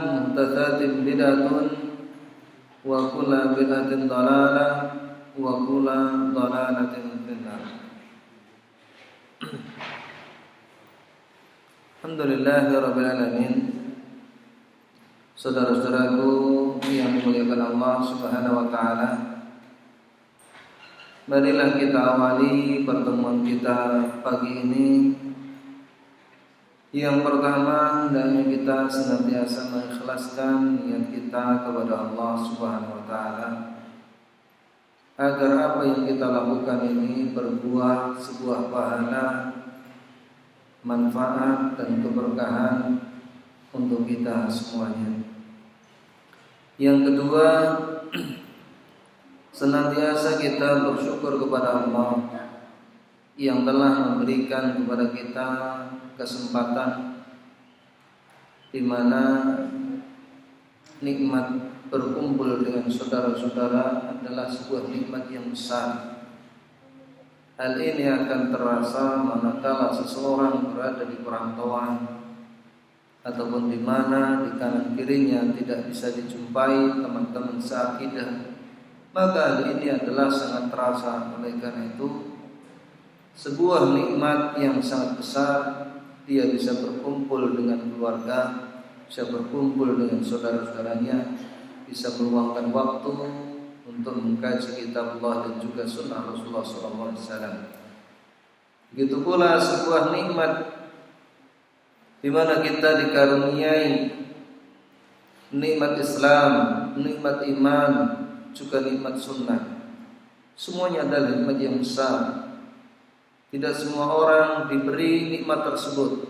muhdatsatin bid'atun wa kullu bid'atin dhalalah wa kullu dhalalatin finnar. Alhamdulillahirabbil alamin. Saudara-saudaraku yang dimuliakan Allah Subhanahu wa taala, marilah kita awali pertemuan kita pagi ini. Yang pertama, hendaknya kita senantiasa mengikhlaskan niat kita kepada Allah Subhanahu wa taala, agar apa yang kita lakukan ini berbuah sebuah pahala, manfaat dan keberkahan untuk kita semuanya. Yang kedua, senantiasa kita bersyukur kepada Allah yang telah memberikan kepada kita kesempatan di mana nikmat berkumpul dengan saudara-saudara adalah sebuah nikmat yang besar. Hal ini akan terasa manakala seseorang berada di perantauan ataupun di mana di kanan kirinya tidak bisa dijumpai teman-teman seakidah, maka hal ini adalah sangat terasa. Oleh karena itu, sebuah nikmat yang sangat besar. Dia bisa berkumpul dengan keluarga, bisa berkumpul dengan saudara-saudaranya, bisa meluangkan waktu untuk mengkaji kitab Allah dan juga sunnah Rasulullah SAW. Begitu pula sebuah nikmat di mana kita dikaruniai nikmat Islam, nikmat iman, juga nikmat sunnah. Semuanya adalah nikmat yang besar. Tidak semua orang diberi nikmat tersebut.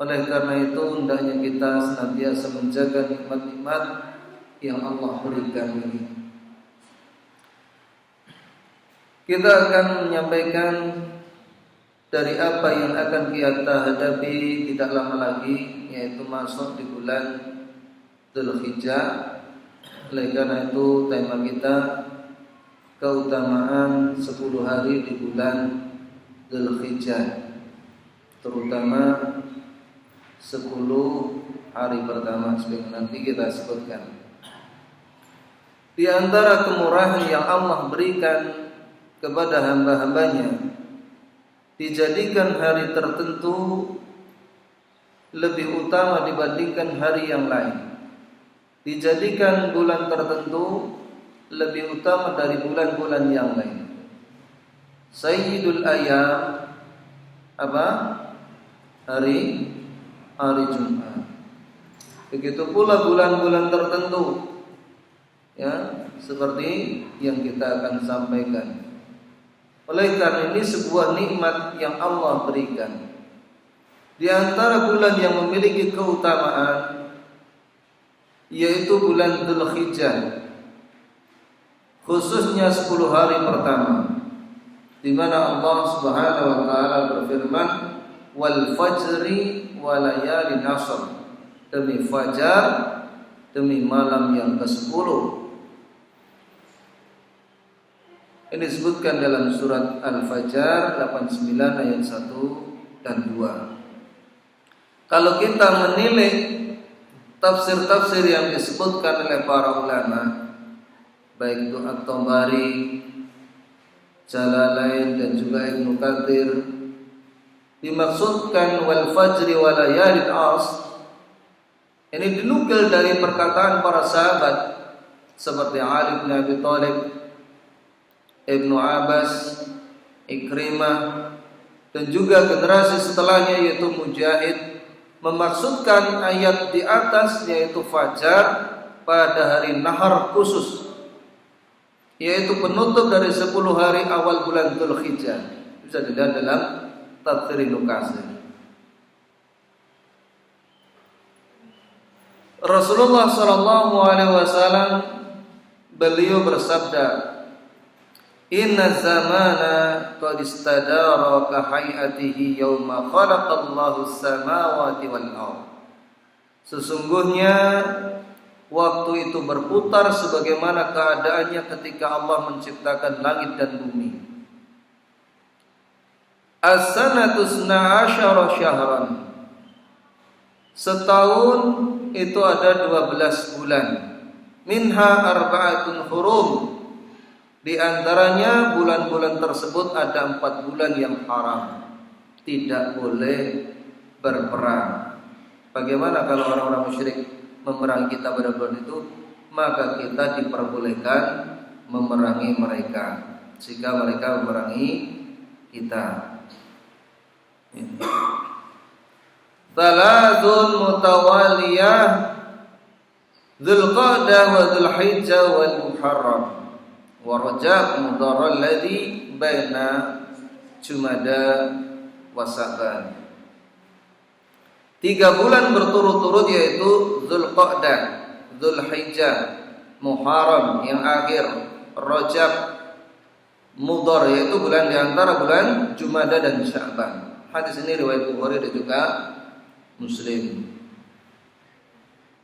Oleh karena itu, hendaknya kita senantiasa menjaga nikmat-nikmat yang Allah berikan ini. Kita akan menyampaikan dari apa yang akan kita hadapi tidak lama lagi, yaitu masuk di bulan Dzulhijjah. Oleh karena itu, tema kita keutamaan 10 hari di bulan Dzulhijjah, terutama 10 hari pertama seperti nanti kita sebutkan. Di antara kemurahan yang Allah berikan kepada hamba-hambanya, dijadikan hari tertentu lebih utama dibandingkan hari yang lain. Dijadikan bulan tertentu lebih utama dari bulan-bulan yang lain. Sayyidul Ayyam apa? Hari Jumat. Begitu pula bulan-bulan tertentu, ya, seperti yang kita akan sampaikan. Oleh karena ini sebuah nikmat yang Allah berikan. Di antara bulan yang memiliki keutamaan yaitu bulan Dzulhijjah, khususnya 10 hari pertama, di mana Allah Subhanahu wa taala berfirman, wal fajri wa layalin ashr, demi fajar, demi malam yang ke-10. Ini disebutkan dalam surat Al-Fajr 89 ayat 1 dan 2. Kalau kita menilai tafsir-tafsir yang disebutkan oleh para ulama, baik itu At-Tabari, Jalalain dan juga Ibnu Katsir, dimaksudkan wal fajri wa layalin ashr. Ini dinukil dari perkataan para sahabat seperti Ali bin Abi Thalib, Ibnu Abbas, Ikrimah, dan juga generasi setelahnya yaitu Mujahid, memaksudkan ayat di atas yaitu fajar pada hari nahar khusus, yaitu penutup dari 10 hari awal bulan Dzulhijjah. Bisa dilihat dalam Tafsir Ibnu Katsir. Rasulullah sallallahu alaihi wasallam beliau bersabda, "Inna zamana qad istadara ka hayatihi yauma khalaqallahu as-samawati wal ardh." Sesungguhnya waktu itu berputar sebagaimana keadaannya ketika Allah menciptakan langit dan bumi. As-sanatu 12 syahran. Setahun itu ada 12 bulan. Minha arba'atun hurum. Di antaranya bulan-bulan tersebut ada 4 bulan yang haram. Tidak boleh berperang. Bagaimana kalau orang-orang musyrik memerangi kita pada bulan itu? Maka kita diperbolehkan memerangi mereka jika mereka memerangi kita. Thalathun mutawaliyah, Dzulqa'dah wa Dzulhijjah wal Muharram wa Rajab Mudhar alladhi baina Jumada wa Sa'ban. 3 bulan berturut-turut yaitu Dzulqa'dah, Dzulhijjah, Muharram yang akhir, Rajab, Mudhar yaitu bulan di antara bulan Jumada dan Sya'ban. Hadis ini riwayat Bukhari dan juga Muslim.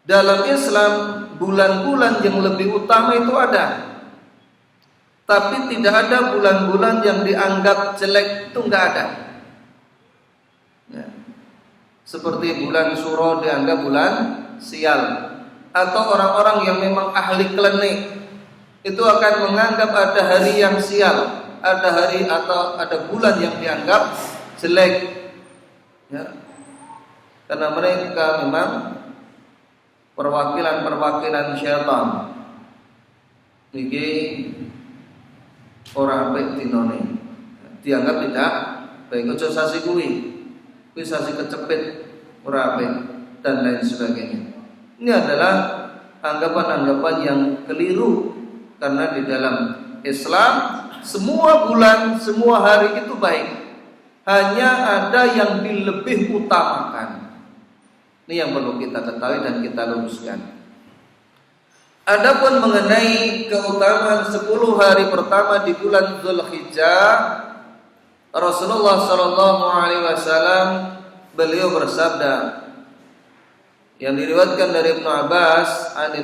Dalam Islam bulan-bulan yang lebih utama itu ada, tapi tidak ada bulan-bulan yang dianggap jelek, itu enggak ada. Ya. Seperti bulan Syuro dianggap bulan sial, atau orang-orang yang memang ahli klinik itu akan menganggap ada hari yang sial, ada hari atau ada bulan yang dianggap jelek. Ya. Karena mereka memang perwakilan syaitan. Niki ora apik dinone. Dianggap tidak baik, aja sasi kuwi sasi kecepit, ora apik dan lain sebagainya. Ini adalah anggapan-anggapan yang keliru, karena di dalam Islam semua bulan, semua hari itu baik. Hanya ada yang dilebih utamakan. Ini yang perlu kita ketahui dan kita luruskan. Adapun mengenai keutamaan 10 hari pertama di bulan Dzulhijjah, Rasulullah sallallahu alaihi wasallam beliau bersabda yang diriwayatkan dari Ibnu Abbas, an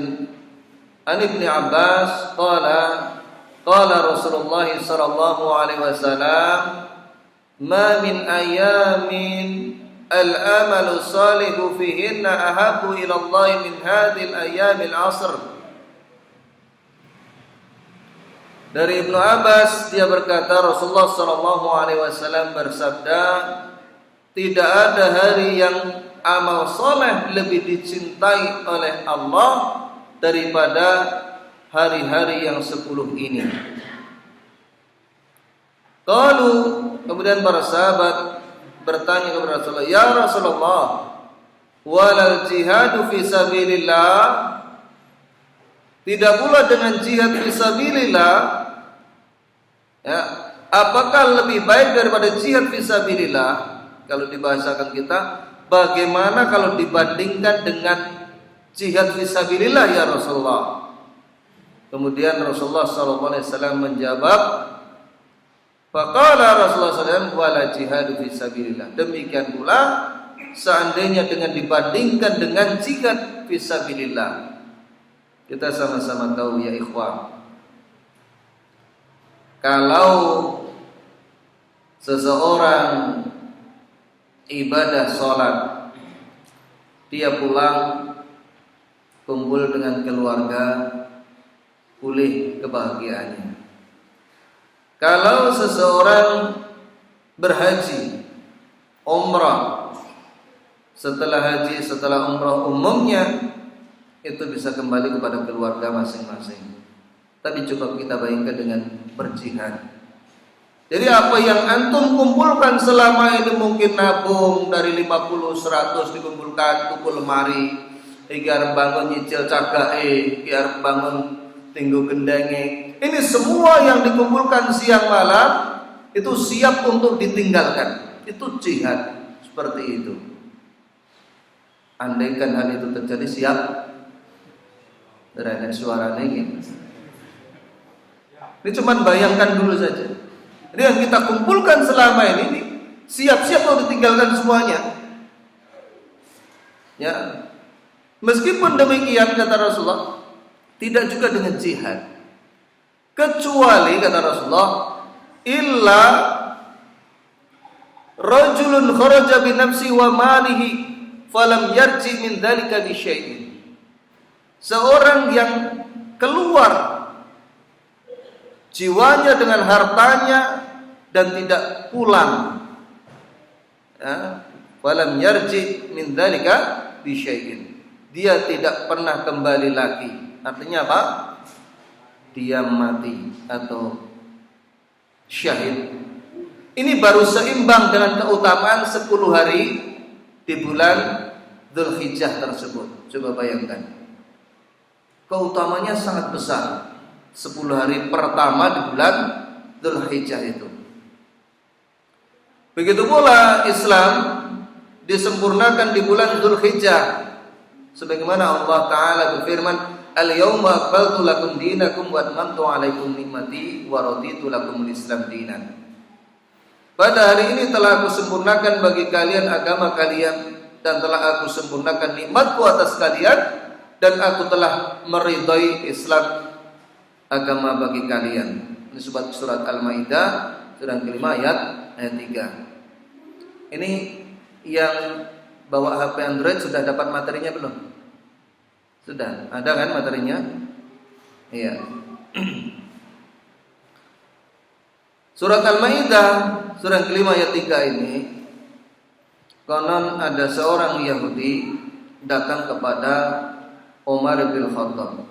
Ibnu Abbas qala Rasulullah sallallahu alaihi wasallam, ma min ayamin al-amalu salihu fihinna ahabbu ila Allah min hadhil ayyamil asr. Dari Ibnu Abbas, dia berkata Rasulullah sallallahu alaihi wasallam bersabda, tidak ada hari yang amal soleh lebih dicintai oleh Allah daripada hari-hari yang 10 ini. Qalu, kemudian para sahabat bertanya kepada Rasulullah, ya Rasulullah, walal jihadu fi sabilillah, tidak pula dengan jihad fi sabilillah, ya, apakah lebih baik daripada jihad fi sabilillah? Kalau dibahasakan kita, bagaimana kalau dibandingkan dengan jihad fi sabilillah ya Rasulullah? Kemudian Rasulullah SAW menjawab, faqala Rasulullah SAW, wala jihadu fi sabilillah. Demikian pula seandainya dengan dibandingkan dengan jihad fi sabilillah. Kita sama-sama tahu ya ikhwah, kalau seseorang ibadah sholat, dia pulang kumpul dengan keluarga, pulih kebahagiaannya. Kalau seseorang berhaji, umrah, setelah haji, setelah umrah, umumnya itu bisa kembali kepada keluarga masing-masing. Tapi coba kita bayangkan dengan berjihad. Jadi apa yang antum kumpulkan selama ini, mungkin nabung dari 50, 100 dikumpulkan, tuku lemari, biar bangun nyicil cagae, biar bangun tinggu gendenge. Ini semua yang dikumpulkan siang malam itu siap untuk ditinggalkan. Itu jihad seperti itu. Andaikan hal itu terjadi, siap derajat suaranya gitu. Ini cuma bayangkan dulu saja. Jadi yang kita kumpulkan selama ini siap-siap untuk ditinggalkan semuanya. Ya. Meskipun demikian kata Rasulullah, tidak juga dengan jihad. Kecuali kata Rasulullah, illa rajulun kharaja bi nafsi wa malihi falam yarji min dzalika bi syai'in. Seorang yang keluar jiwanya dengan hartanya dan tidak pulang, falam yarji min dzalika bi syai'in. Dia tidak pernah kembali lagi. Artinya apa? Dia mati atau syahid. Ini baru seimbang dengan keutamaan 10 hari di bulan Dzulhijjah tersebut. Coba bayangkan. Keutamanya sangat besar. 10 hari pertama di bulan Dzulhijjah itu. Begitu pula Islam disempurnakan di bulan Dzulhijjah. Sebagaimana Allah Ta'ala berfirman, "Al-yawma akmaltu lakum dinakum wa atmamtu 'alaikum ni'mati wa raditu lakumul Islam dinan." Pada hari ini telah aku sempurnakan bagi kalian agama kalian dan telah aku sempurnakan nikmatku atas kalian dan aku telah meridhai Islam agama bagi kalian. Ini surat Al-Maidah surah kelima ayat 3. Ini yang bawa HP Android sudah dapat materinya belum? Sudah, ada kan materinya? Iya. Surat Al-Maidah surah kelima ayat 3 ini, konon ada seorang Yahudi datang kepada Umar bin Khattab,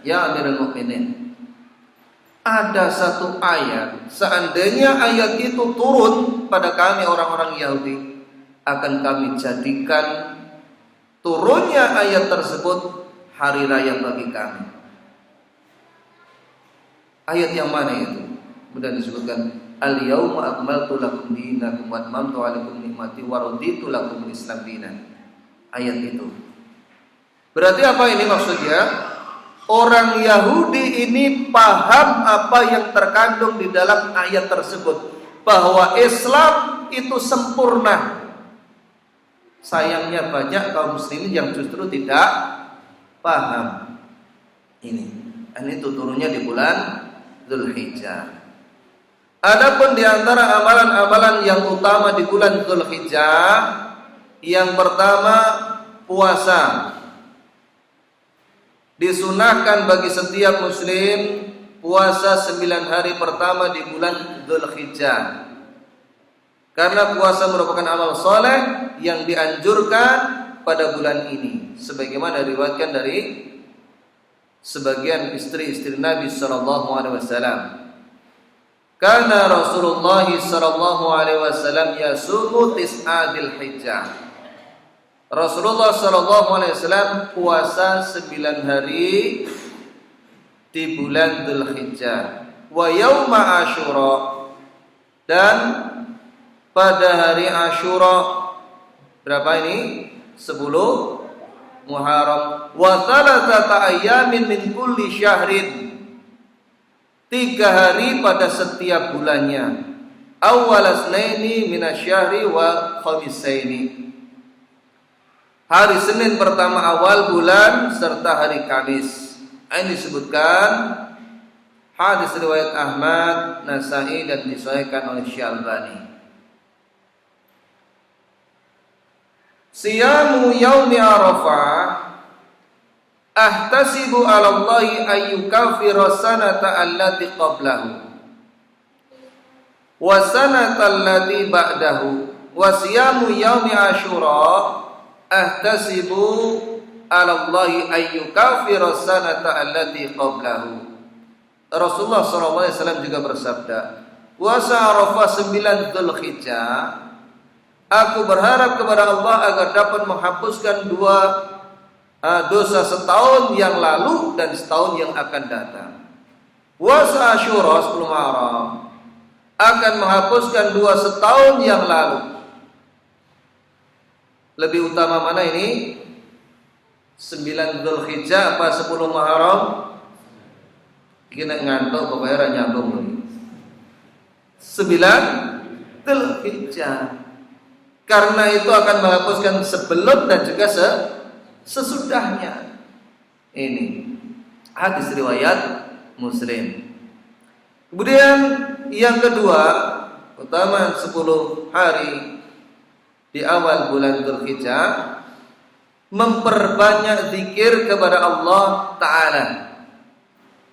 "Ya Amirul Mukminin, ada satu ayat, seandainya ayat itu turun pada kami orang-orang Yahudi, akan kami jadikan turunnya ayat tersebut hari raya bagi kami." Ayat yang mana itu? Kemudian disebutkan, "Al-yawma akmaltu lakum dinakum wa atmamtu 'alaikum ni'mati wa raditu lakumul Islam dinan." Ayat itu. Berarti apa ini maksudnya? Orang Yahudi ini paham apa yang terkandung di dalam ayat tersebut, bahwa Islam itu sempurna. Sayangnya banyak kaum muslimin yang justru tidak paham ini. Dan itu turunnya di bulan Dzulhijjah. Adapun di antara amalan-amalan yang utama di bulan Dzulhijjah, yang pertama puasa. Disunahkan bagi setiap muslim puasa 9 hari pertama di bulan Dzulhijjah. Karena puasa merupakan amal soleh yang dianjurkan pada bulan ini, sebagaimana diriwayatkan dari sebagian istri-istri Nabi sallallahu alaihi wasallam. Karena Rasulullah sallallahu alaihi wasallam yasumu tis'a Dzulhijjah. Rasulullah sallallahu alaihi wasallam puasa 9 hari di bulan Dzulhijjah. Wa yauma Asyura, dan pada hari Asyura berapa ini? 10 Muharram. Wa thalathata ayyamin min kulli syahrin, 3 hari pada setiap bulannya. Awwal asnaini minasyahri wa khamisaini, hari Senin pertama awal bulan serta hari Kamis. Ini disebutkan hadis riwayat Ahmad, Nasai dan disahihkan oleh Syalbani. Siyamu yaumi Arafah ahtasibu 'ala Allahi ayyukaffira sanata allati qablahu wa sanata allati ba'dahu wa siyamu yaumi Asyura ahtasibu 'ala Allahi ayyukaffira sanata allati qablahu. Rasulullah SAW juga bersabda, puasa Arafah 9 Dzulhijjah, aku berharap kepada Allah agar dapat menghapuskan 2 dosa setahun yang lalu dan setahun yang akan datang. Puasa Asyura 10 Muharram akan menghapuskan 2 setahun yang lalu. Lebih utama mana ini? 9 Dzulhijjah apa 10 Muharram? Kena ngantuk pokoknya nyambung lagi. 9 Dzulhijjah. Karena itu akan menghapuskan sebelum dan juga sesudahnya. Ini hadis riwayat Muslim. Kemudian yang kedua, utama 10 hari di awal bulan Dzulhijjah, memperbanyak zikir kepada Allah Ta'ala.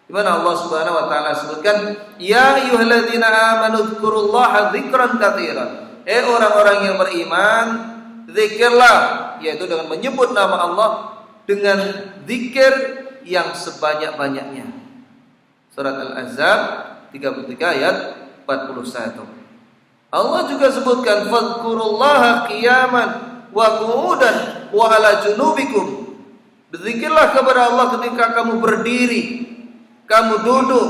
Di mana Allah Subhanahu wa taala sebutkan, ya ayyuhalladzina amanu dzkurullaha dzikran katsiran. Orang-orang yang beriman, zikirlah, yaitu dengan menyebut nama Allah dengan zikir yang sebanyak-banyaknya. Surat Al-Ahzab 33 ayat 41. Allah juga sebutkan fadhkurullaha qiyaman wa qu'udan wa ala junubikum. Berzikirlah kepada Allah ketika kamu berdiri, kamu duduk,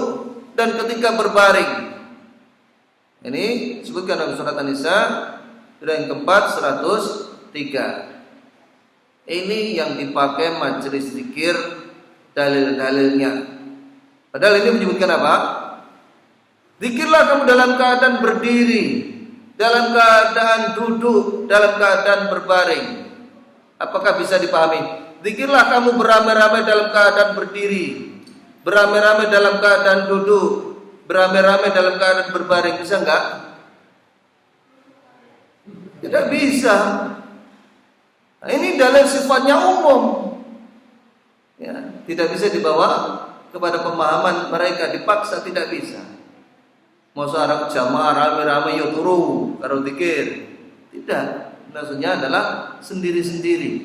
dan ketika berbaring. Ini disebutkan dalam surat An-Nisa surat yang keempat 103. Ini yang dipakai majelis zikir dalil-dalilnya. Padahal ini menyebutkan apa? Zikirlah kamu dalam keadaan berdiri, dalam keadaan duduk, dalam keadaan berbaring. Apakah bisa dipahami? Zikirlah kamu beramai-ramai dalam keadaan berdiri, beramai-ramai dalam keadaan duduk, beramai-ramai dalam keadaan berbaring. Bisa enggak? Tidak bisa. Nah, ini dalil sifatnya umum, ya, tidak bisa dibawa kepada pemahaman mereka, dipaksa tidak bisa. Mau seorang jamaah rame-rame ya turu karo zikir. Tidak, maksudnya adalah sendiri-sendiri.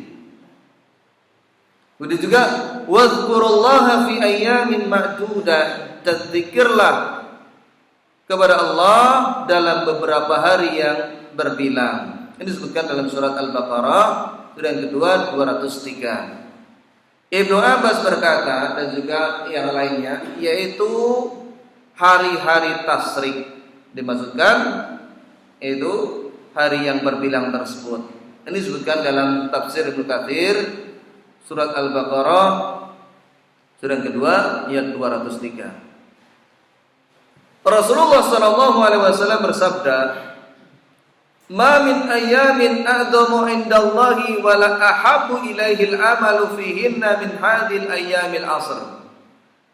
Begitu juga wazkurullaha fi ayyamin ma'dudah, dan zikirlah kepada Allah dalam beberapa hari yang berbilang. Ini disebutkan dalam surat Al-Baqarah surat yang kedua 203. Ibnu Abbas berkata, dan juga yang lainnya, yaitu hari-hari tasyrik, dimaksudkan itu hari yang berbilang tersebut. Ini disebutkan dalam tafsir Ibnu Katsir surat Al-Baqarah surat yang kedua ayat 203. Rasulullah sallallahu alaihi wasallam bersabda, "Ma min ayyamin a'dhamu 'indallahi wa la ahabbu ilaihi al-'amalu fihinna min hadhil ayyamil 'ashr."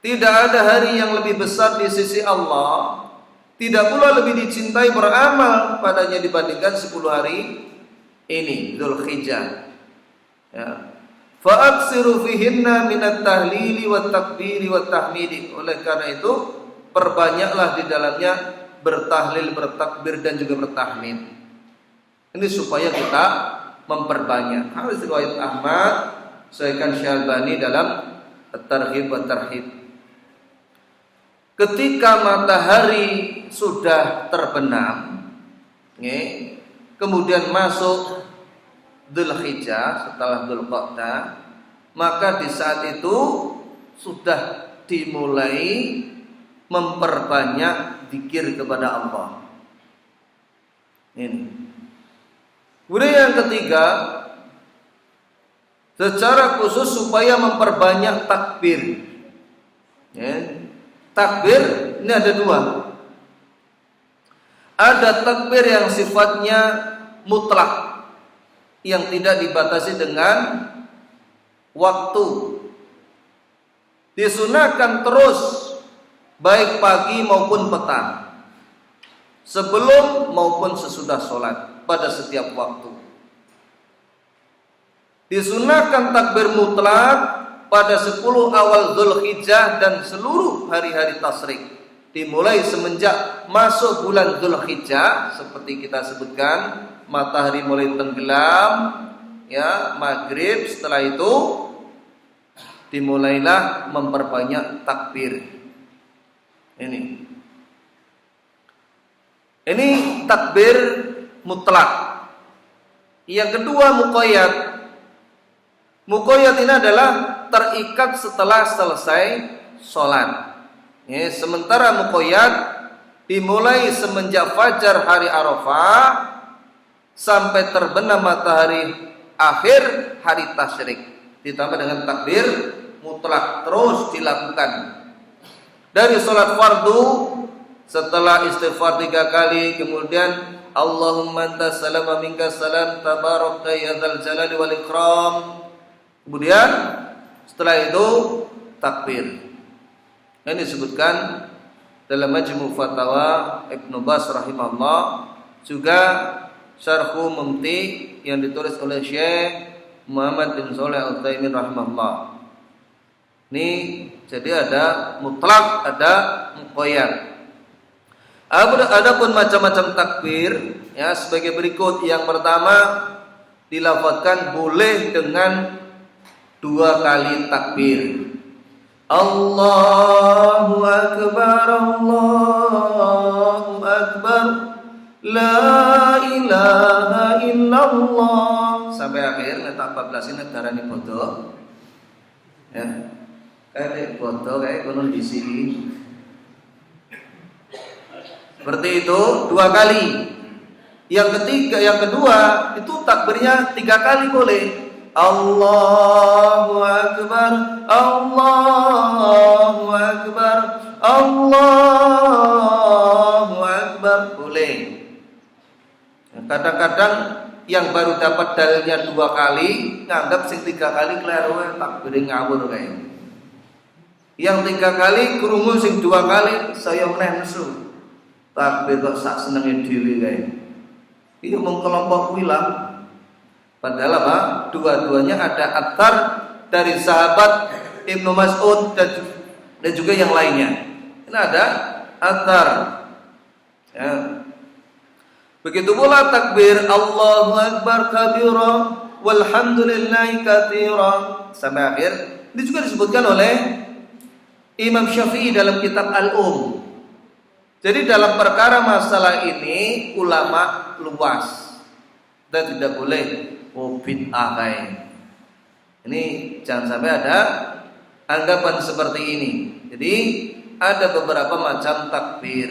Tidak ada hari yang lebih besar di sisi Allah, tidak pula lebih dicintai beramal padanya dibandingkan 10 hari ini, Dzulhijjah. Ya. Fa'aksiru fihinna minat tahlili wat takbiri wat tahmidi. Oleh karena itu, perbanyaklah di dalamnya bertahlil, bertakbir, dan juga bertahmid. Ini supaya kita memperbanyak. Hadis riwayat Ahmad, Sahihkan Syalbani dalam At-Targhib wa Tarhib. Ketika matahari sudah terbenam, kemudian masuk Dzulhijjah setelah Dzulqa'dah, maka di saat itu sudah dimulai memperbanyak zikir kepada Allah. Ini. Kemudian yang ketiga, secara khusus supaya memperbanyak takbir. Ya. Takbir ini ada dua. Ada takbir yang sifatnya mutlak, yang tidak dibatasi dengan waktu. Disunahkan terus, baik pagi maupun petang, sebelum maupun sesudah sholat, pada setiap waktu. Disunahkan takbir mutlak pada 10 awal Dzulhijjah dan seluruh hari-hari tasyrik, dimulai semenjak masuk bulan Dzulhijjah, seperti kita sebutkan, matahari mulai tenggelam, ya, maghrib, setelah itu dimulailah memperbanyak takbir. Ini takbir mutlak. Yang kedua muqayyad. Muqayyad ini adalah terikat setelah selesai sholat. Ya, sementara muqayyad dimulai semenjak fajar hari Arafah sampai terbenam matahari akhir hari tasyrik, ditambah dengan takbir mutlak terus dilakukan. Dari sholat fardu, setelah istighfar 3 kali, kemudian Allahumma antas salam wa minkas salam tabarakta ya dzal jalali wal ikram. Kemudian setelah itu takbir. Ini disebutkan dalam Majmu' Fatawa Ibnu Baz rahimahullah, juga Syarhu Mumti yang ditulis oleh Syekh Muhammad bin Shalih Al-Utsaimin rahimahullah. Ini jadi ada mutlak, ada muqayyad. Adapun macam-macam takbir ya sebagai berikut. Yang pertama dilafadzkan boleh dengan 2 kali takbir. Allahu akbar, Allahu akbar, la ilaha illallah sampai akhir. Letak 14 ini darani bodoh. Ya. Kayak bodoh kayak konon di sini. Seperti itu 2 kali. Yang kedua itu takbirnya 3 kali boleh. Allahu akbar, Allahu akbar, Allahu akbar boleh. Kadang-kadang yang baru dapat dalilnya 2 kali nganggap sing 3 kali kleru takbir ngawur kae. Yang 3 kali krungu sing 2 kali saya meneh nesu. Takbir kok sak senenge dhewe kae. Iki mung kelompok kuwi lah. Padahal apa? Dua-duanya ada athar dari sahabat Ibnu Mas'ud dan juga yang lainnya. Ini ada athar. Ya. Begitu pula takbir Allahu akbar kabira walhamdulillahi katsira sampai akhir. Ini juga disebutkan oleh Imam Syafi'i dalam kitab Al-Um. Jadi dalam perkara masalah ini ulama luas dan tidak boleh bid'ah kayak. Ini jangan sampai ada anggapan seperti ini. Jadi ada beberapa macam takbir.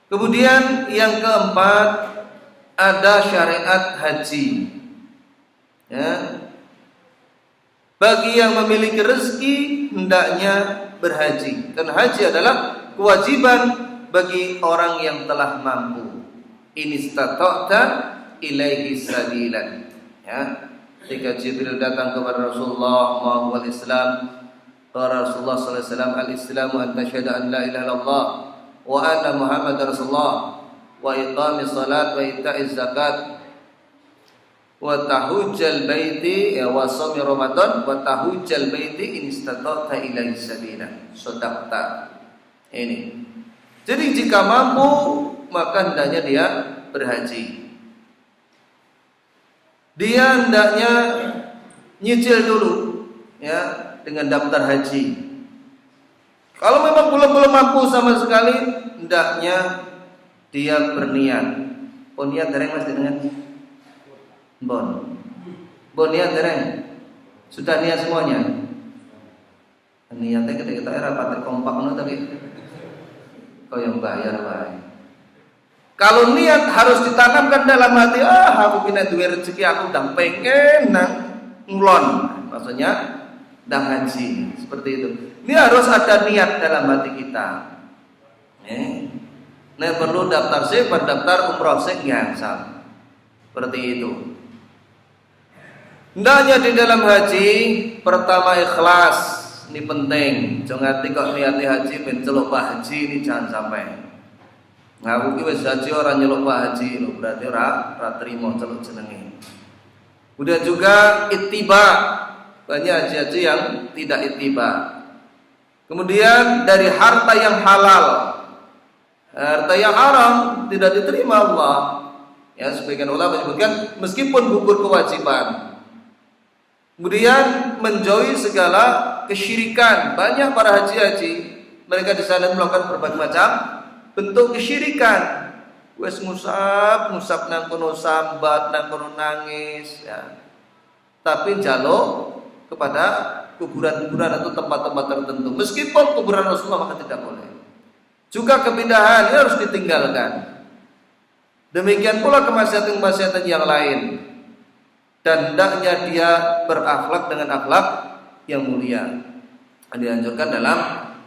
Kemudian yang keempat ada syariat haji. Ya. Bagi yang memiliki rezeki hendaknya berhaji. Karena haji adalah kewajiban bagi orang yang telah mampu. Inistata'ta ilaihi sabilan. Ya. Ketika Jibril datang kepada Rasulullah SAW, Rasulullah SAW, al-Islamu an tashhadu an la ilaha illallah wa anna Muhammadar Rasulullah wa iqamis salat wa ita'iz zakat wa tahujjal baiti wa shaumi Ramadan wa tahujjal baiti in istata'ta ilaihi sabila. Sadaqta. Ini. Jadi jika mampu maka hendaknya dia berhaji. Dia hendaknya nyicil dulu ya dengan daftar haji. Kalau memang belum mampu sama sekali, hendaknya dia berniat. Oh niat dereng Mas dengan Bon niat dereng. Sudah niat semuanya. Niatnya kita rapat kompak no, tapi kau yang bayar wae. Kalau niat harus ditanamkan dalam hati, aku punya duit rezeki, aku udah pengen nang ngulon. Maksudnya dah haji, seperti itu. Ini harus ada niat dalam hati kita. Nah perlu daftar sih, daftar umroh sih ngasal. Seperti itu. Hendaknya di dalam haji pertama ikhlas, ini penting. Jangan ngerti kok niat haji mencelok Pak Haji, ini jangan sampai. Ngaku ki wis haji ora nyeluk Pak Haji, berarti ora trimo celuk jenenge. Kemudian juga ittiba. Banyak haji-haji yang tidak ittiba. Kemudian dari harta yang halal. Harta yang haram tidak diterima Allah. Ya, sebagian ulama menyebutkan meskipun gugur kewajiban. Kemudian menjauhi segala kesyirikan. Banyak para haji-haji mereka di sana melakukan berbagai macam bentuk kesyirikan. Wes ngusap nang kono sambat, nang kono nangis ya. Tapi jaluk kepada kuburan-kuburan atau tempat-tempat tertentu. Meskipun kuburan Rasulullah maka tidak boleh. Juga kebid'ahan ini harus ditinggalkan. Demikian pula kemaksiatan-kemaksiatan yang lain. Dan hendaknya dia berakhlak dengan akhlak yang mulia. Dianjurkan dalam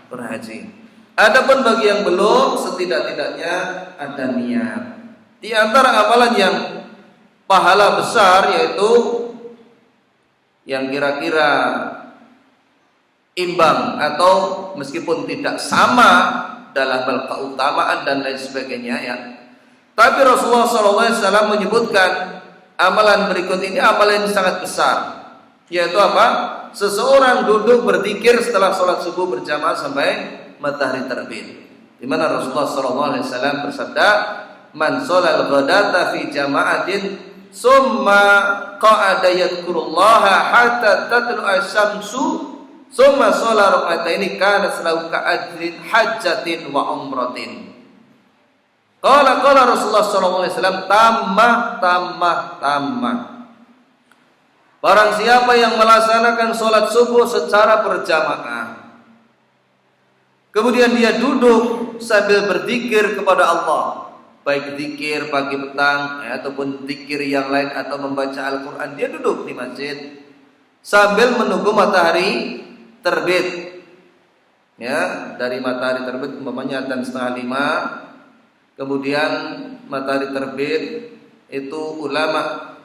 berhaji. Adapun bagi yang belum, setidak-tidaknya ada niat. Di antara amalan yang pahala besar yaitu yang kira-kira imbang atau meskipun tidak sama dalam hal keutamaan dan lain sebagainya ya. Tapi Rasulullah SAW menyebutkan amalan berikut ini amalan yang sangat besar, yaitu apa? Seseorang duduk berzikir setelah sholat subuh berjamaah sampai matahari terbit. Di mana Rasulullah SAW bersabda, "Man sholal ghadata fi jama'atin, summa qa'ada yadhkurullaha hatta tatlu'a asy-syamsu, summa shola rak'ataini kana lahu ka'ajrin hajjatin wa umratin." Qala Rasulullah SAW, tamah. Barang siapa yang melaksanakan sholat subuh secara berjamaah, kemudian dia duduk sambil berzikir kepada Allah, baik zikir pagi petang ataupun zikir yang lain atau membaca Al-Quran, dia duduk di masjid sambil menunggu matahari terbit. Ya, dari matahari terbit umpamanya jam 4:30, kemudian matahari terbit itu ulama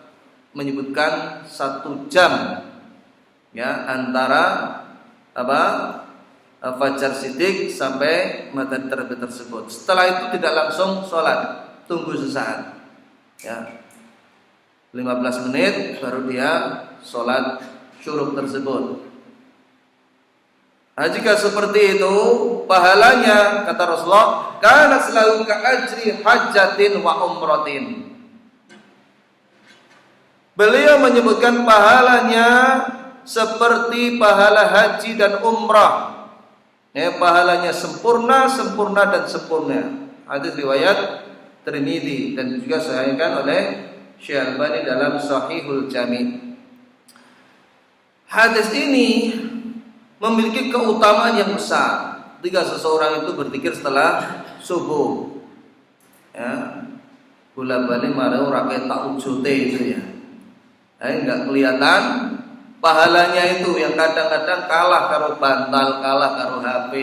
menyebutkan 1 jam ya antara fajar shiddiq sampai matahari terbit tersebut. Setelah itu tidak langsung sholat, tunggu sesaat ya, 15 menit baru dia sholat syuruk tersebut. Nah, jika seperti itu pahalanya, kata Rasulullah, kana selalu ka'ajri hajjatin wa umratin. Beliau menyebutkan pahalanya seperti pahala haji dan umrah. Ya, pahalanya sempurna dan sempurna. Hadis riwayat Tirmidzi dan juga disahihkan oleh Syekh Albani dalam Shahihul Jami'. Hadis ini memiliki keutamaan yang besar jika seseorang itu berzikir setelah subuh. Ya, bola balik marau rakyat tak ujute itu ya. Enggak kelihatan pahalanya itu yang kadang-kadang kalah karo bantal, kalah karo HP,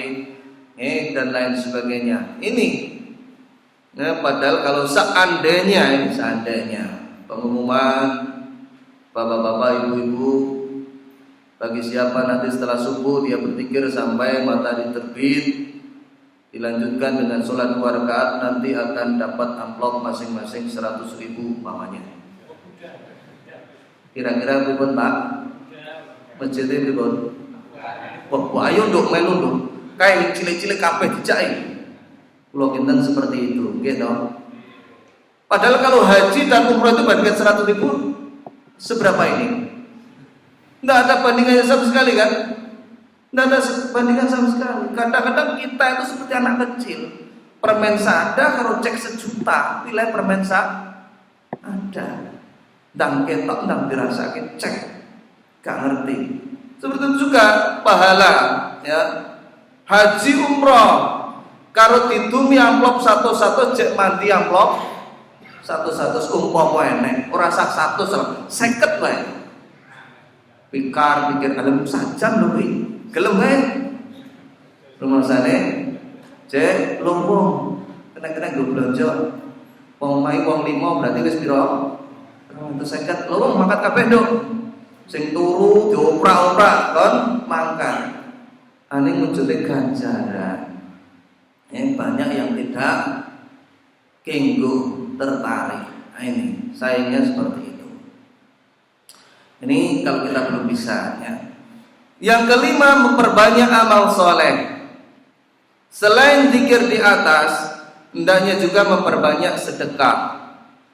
dan lain sebagainya. Ini, padahal kalau seandainya pengumuman bapak-bapak, ibu-ibu, bagi siapa nanti setelah subuh dia berzikir sampai matahari terbit, dilanjutkan dengan sholat 2 rakaat, nanti akan dapat amplop masing-masing 100.000 umpamanya. Kira-kira pripun Pak? Masjidnya pripun? Wah, ayo nduk melu nduk. Kae cilik-cilik kabeh dijaki. Kula kinten seperti itu, nggih to. Padahal kalau haji dan umrah itu bandingan 100.000 seberapa ini? Enggak ada bandingannya sama sekali kan? Enggak ada bandingan sama sekali. Kadang-kadang kita itu seperti anak kecil. Permen sada kalau cek 1 juta, pilih permen ada. Ndang ketok ndang dirasake cek gak ngerti. Seperti itu juga pahala ya haji umrah karo didumi amplop satu-satu cek mandi amplop satu-satu umpama enek ora sak 100 50 wae. Pikir kalem sajan lho kuwi. Gelem wae. Rumasane cek lumpung kena-kena go blonjo. Wong mai wong 5 berarti wis pira? Terus saya lorong mangkat kabeh nduk. Sing turu dioprak-oprak kon mangkat. Ane munculé ganjaran. Banyak yang tidak kenggu tertarik. Nah, ini sayangnya seperti itu. Ini kalau kita belum bisa ya. Yang kelima, memperbanyak amal soleh. Selain zikir di atas, hendaknya juga memperbanyak sedekah.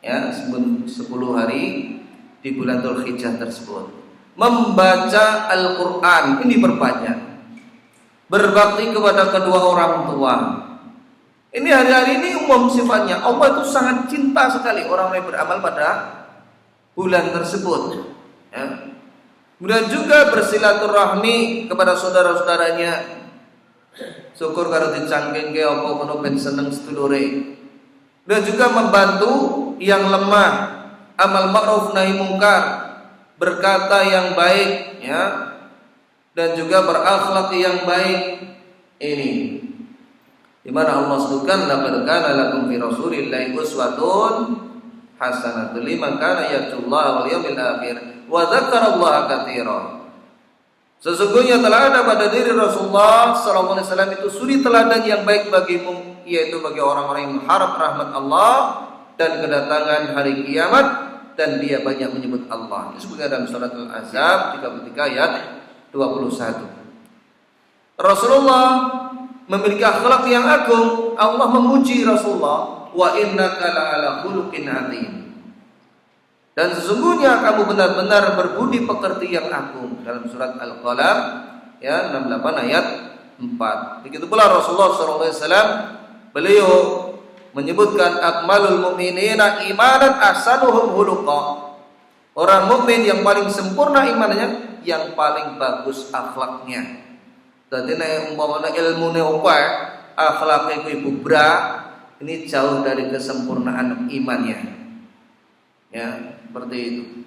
Ya, 10 hari di bulan Dzulhijjah tersebut. Membaca Al-Quran ini berbanyak. Berbakti kepada kedua orang tua. Ini hari-hari ini umum sifatnya. Allah itu sangat cinta sekali orang yang beramal pada bulan tersebut. Ya. Kemudian juga bersilaturahmi kepada saudara-saudaranya. Syukur karo dicangkengke apa kono ben seneng sedulure. Dan juga membantu yang lemah, amal ma'ruf nahi mungkar, berkata yang baik ya, dan juga berakhlak yang baik. Ini di mana Allah sebutkan laqad kana lakum fi rasulillahi uswatun hasanatun liman kana yarjullaha wal yawmil akhir wa dzakarallaha katsiran. Sesungguhnya telah ada pada diri Rasulullah SAW itu suri teladan yang baik bagimu, yaitu bagi orang-orang yang mengharap rahmat Allah dan kedatangan hari kiamat, dan dia banyak menyebut Allah. Disebutkan dalam surat Al-Ahzab 33 ayat 21. Rasulullah memiliki akhlak yang agung. Allah memuji Rasulullah, wa innaka la'ala khuluqin 'adzim. Dan sesungguhnya kamu benar-benar berbudi pekerti yang agung, dalam surat Al-Qalam ya 68 ayat 4. Begitu pula Rasulullah SAW, beliau menyebutkan akmalul mu'minina imanan ahsanuhum khuluqa. Orang mukmin yang paling sempurna imannya, yang paling bagus akhlaknya. Dadi nek umpamane ilmune akeh, akhlake kuwi bubrah, ini jauh dari kesempurnaan imannya. Ya, seperti itu.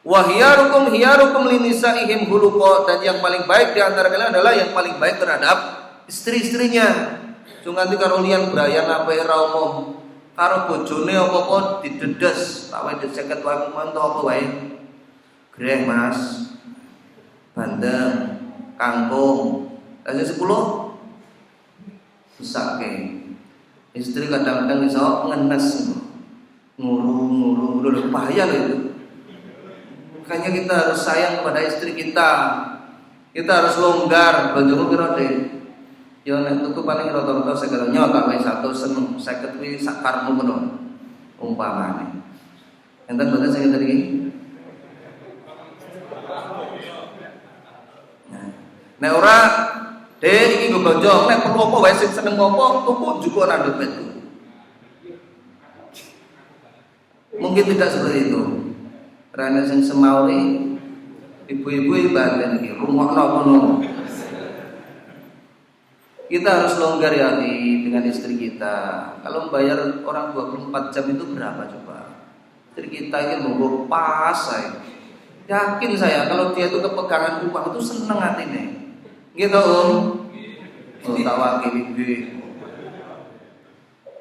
Wa hiyarukum linisaihim khuluqa, dan yang paling baik di antara kalian adalah yang paling baik terhadap istri-istrinya. Cung nganti karo liyan brayan ape ra umum, karo bojone apa-apa didedes, tak wae diseket wae mantu apa wae. Greh Mas. Bandeng, kangkung. Aja 10 besake. Istri kadang-kadang iso ngenes. Nguru bahaya loh itu. Makanya kita harus sayang pada istri kita. Kita harus longgar, bojomu piro, Dik? Ya nek tuku paling rata-rata segala nyota wae 1 seneng 50 kuwi sak karepmu ngono. Umpamane. Enten boten sing ngeten iki? Nek ora, Dek iki nggo bojo, nek perlu apa wae sing seneng apa tuku juga ora dompetku. Mungkin tidak seperti itu. Karena sing semauri ibu-ibu ibadah iki rungokno kono. Kita harus longgar ya dengan istri kita. Kalau membayar orang 24 jam itu berapa coba? Istri kita ini mau pas saya. Yakin saya kalau dia itu kepegangan uang itu seneng hatinya. Gitu Om. Oh, tak wakil.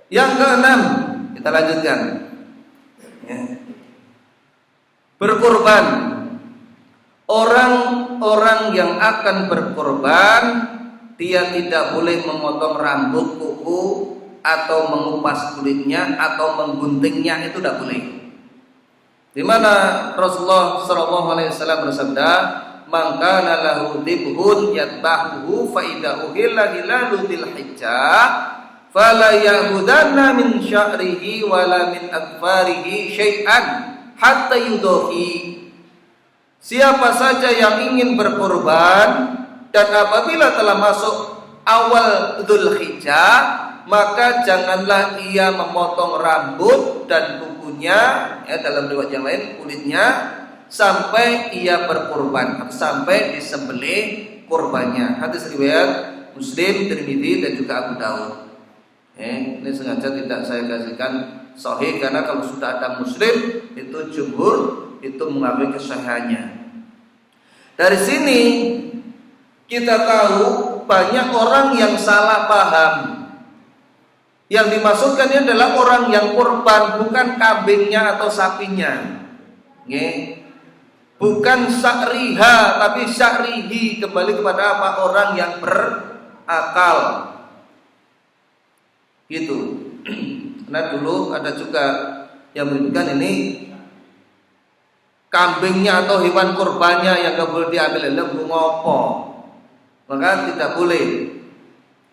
Yang keenam, kita lanjutkan. Ya. Berkorban. Orang-orang yang akan berkorban, dia tidak boleh memotong rambut, kuku, atau mengupas kulitnya, atau mengguntingnya, itu tidak boleh. Di mana Rasulullah SAW bersabda, "Man kana lahu dibhun yadbahu fa idza uhilla hilalu dzil hijjah fala yahudanna min sya'rihi wala min adfarihi syai'an hatta yudahi." Siapa saja yang ingin berkorban dan apabila telah masuk awal Dzulhijjah, maka janganlah ia memotong rambut dan kukunya, ya dalam riwayat yang lain kulitnya, sampai ia berkorban, sampai disembelih kurbannya. Hadis riwayat Muslim, Tirmidzi dan juga Abu Daud. Ini sengaja tidak saya kasihkan sahih karena kalau sudah ada Muslim itu jumhur itu mengakui kesahihannya. Dari sini kita tahu banyak orang yang salah paham. Yang dimaksudkan ini adalah orang yang korban, bukan kambingnya atau sapinya. Bukan sya'riha, tapi sya'rihi. Kembali kepada apa? Orang yang berakal. Gitu. Karena dulu ada juga yang menyebutkan ini kambingnya atau hewan kurbannya yang gak boleh diambil lembu ngopo. Maka tidak boleh.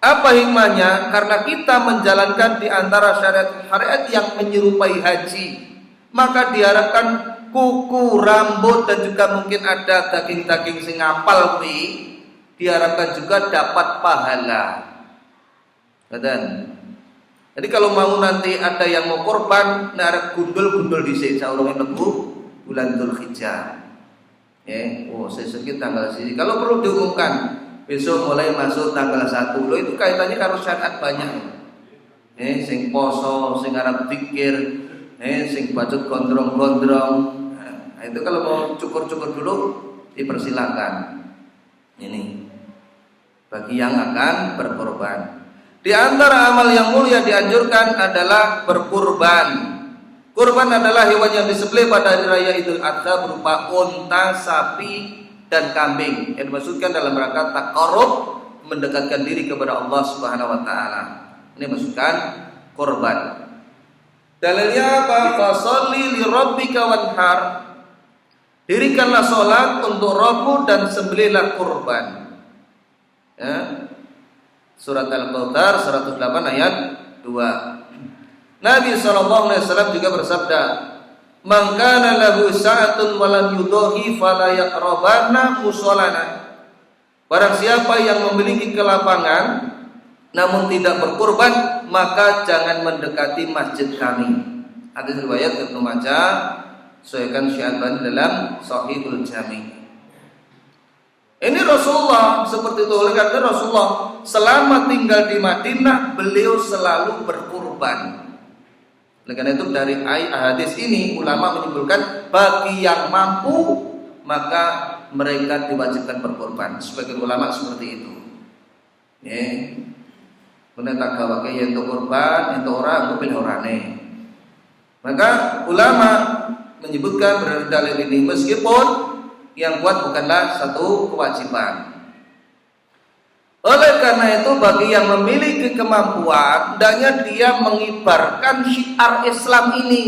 Apa hikmahnya? Karena kita menjalankan di antara syariat yang menyerupai haji, maka diharapkan kuku, rambut dan juga mungkin ada daging-daging sing apal kuwi diharapkan juga dapat pahala. Jadi kalau mau nanti ada yang mau korban, nek gundul-gundul dhisik saurunge mlebu bulan Dzulhijjah. Sesuk tanggal sini. Kalau perlu diumumkan besok mulai masuk tanggal 1. Loh itu kaitannya karo syariat banyak. Sing poso, sing arep zikir, sing bacot gondrong-gondrong. Nah, itu kalau mau cukur-cukur dulu dipersilakan. Ini bagi yang akan berkorban. Di antara amal yang mulia dianjurkan adalah berkurban. Kurban adalah hewan yang disembelih pada hari raya Idul Adha berupa unta, sapi, dan kambing yang dimaksudkan dalam rangka taqarrub, mendekatkan diri kepada Allah Subhanahu wa taala. Ini maksudkan kurban. Dalilnya apa? Fasholli li rabbika wanhar. Dirikanlah sholat untuk Rabbmu dan sembelihlah kurban. Ya. Surat Al-Kautsar 108 ayat 2. Nabi SAW juga bersabda, "Man kana lahu sa'atun wa lam yudahi fala yaqrabanna musallana." Barang siapa yang memiliki kelapangan namun tidak berkurban, maka jangan mendekati masjid kami. Hadis riwayat Ibnu Majah, sesuaikan Syai'ban dalam Shahihul Jami'. Ini Rasulullah seperti itu. Oleh karena Rasulullah selama tinggal di Madinah, beliau selalu berkurban. Oleh karena itu dari hadis ini ulama menyimpulkan bagi yang mampu maka mereka diwajibkan berkorban. Sebagian ulama seperti itu. Kemudian tak gawake yen untuk korban, untuk orang untuk pilih orane. Maka ulama menyebutkan berdalil dalil ini meskipun yang kuat bukanlah satu kewajiban. Oleh karena itu bagi yang memiliki kemampuan, hendaknya dia mengibarkan syiar Islam ini.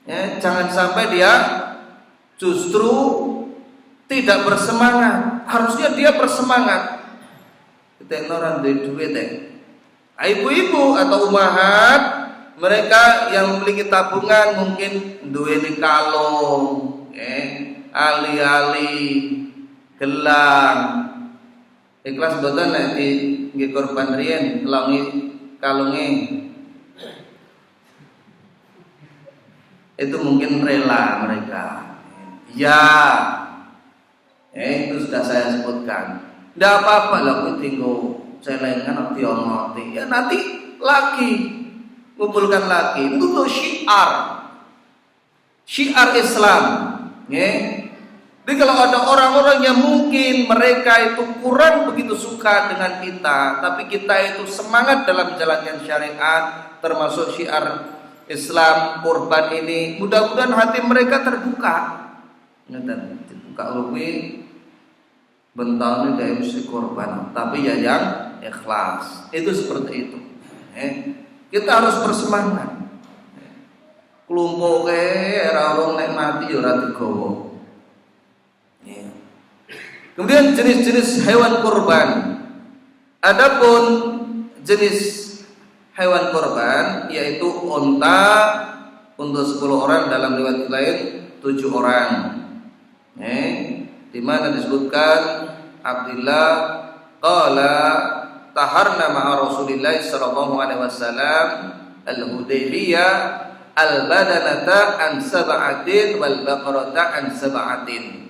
Ya, jangan sampai dia justru tidak bersemangat. Harusnya dia bersemangat. Kita orang duit ibu-ibu atau umahat, mereka yang memiliki tabungan mungkin duweni kalung, ali-ali, gelang. Ikhlas boten nek nggih korban riyen kalunge. Itu mungkin rela mereka. Ya. Itu sudah saya sebutkan. Tidak apa-apa lah kuwi tinggo celengan atau diomoti. Ya nanti lagi kumpulkan lagi untuk syiar Islam. Jadi kalau ada orang-orang yang mungkin mereka itu kurang begitu suka dengan kita, tapi kita itu semangat dalam menjalankan syariat, termasuk syiar Islam, kurban ini, mudah-mudahan hati mereka terbuka. Dan terbuka lebih bentangnya dari mesti korban, tapi ya yang ikhlas. Itu seperti itu. Kita harus bersemangat. Kelompok era wong nek mati ya ora digawa. Kemudian jenis-jenis hewan kurban. Adapun jenis hewan kurban yaitu unta untuk 10 orang, dalam riwayat lain 7 orang. Di mana disebutkan Abdullah qala taharna ma'a Rasulillah sallallahu alaihi wasallam al-Hudaybiyah al-badanata an sab'atin wal baqarata an sab'atin.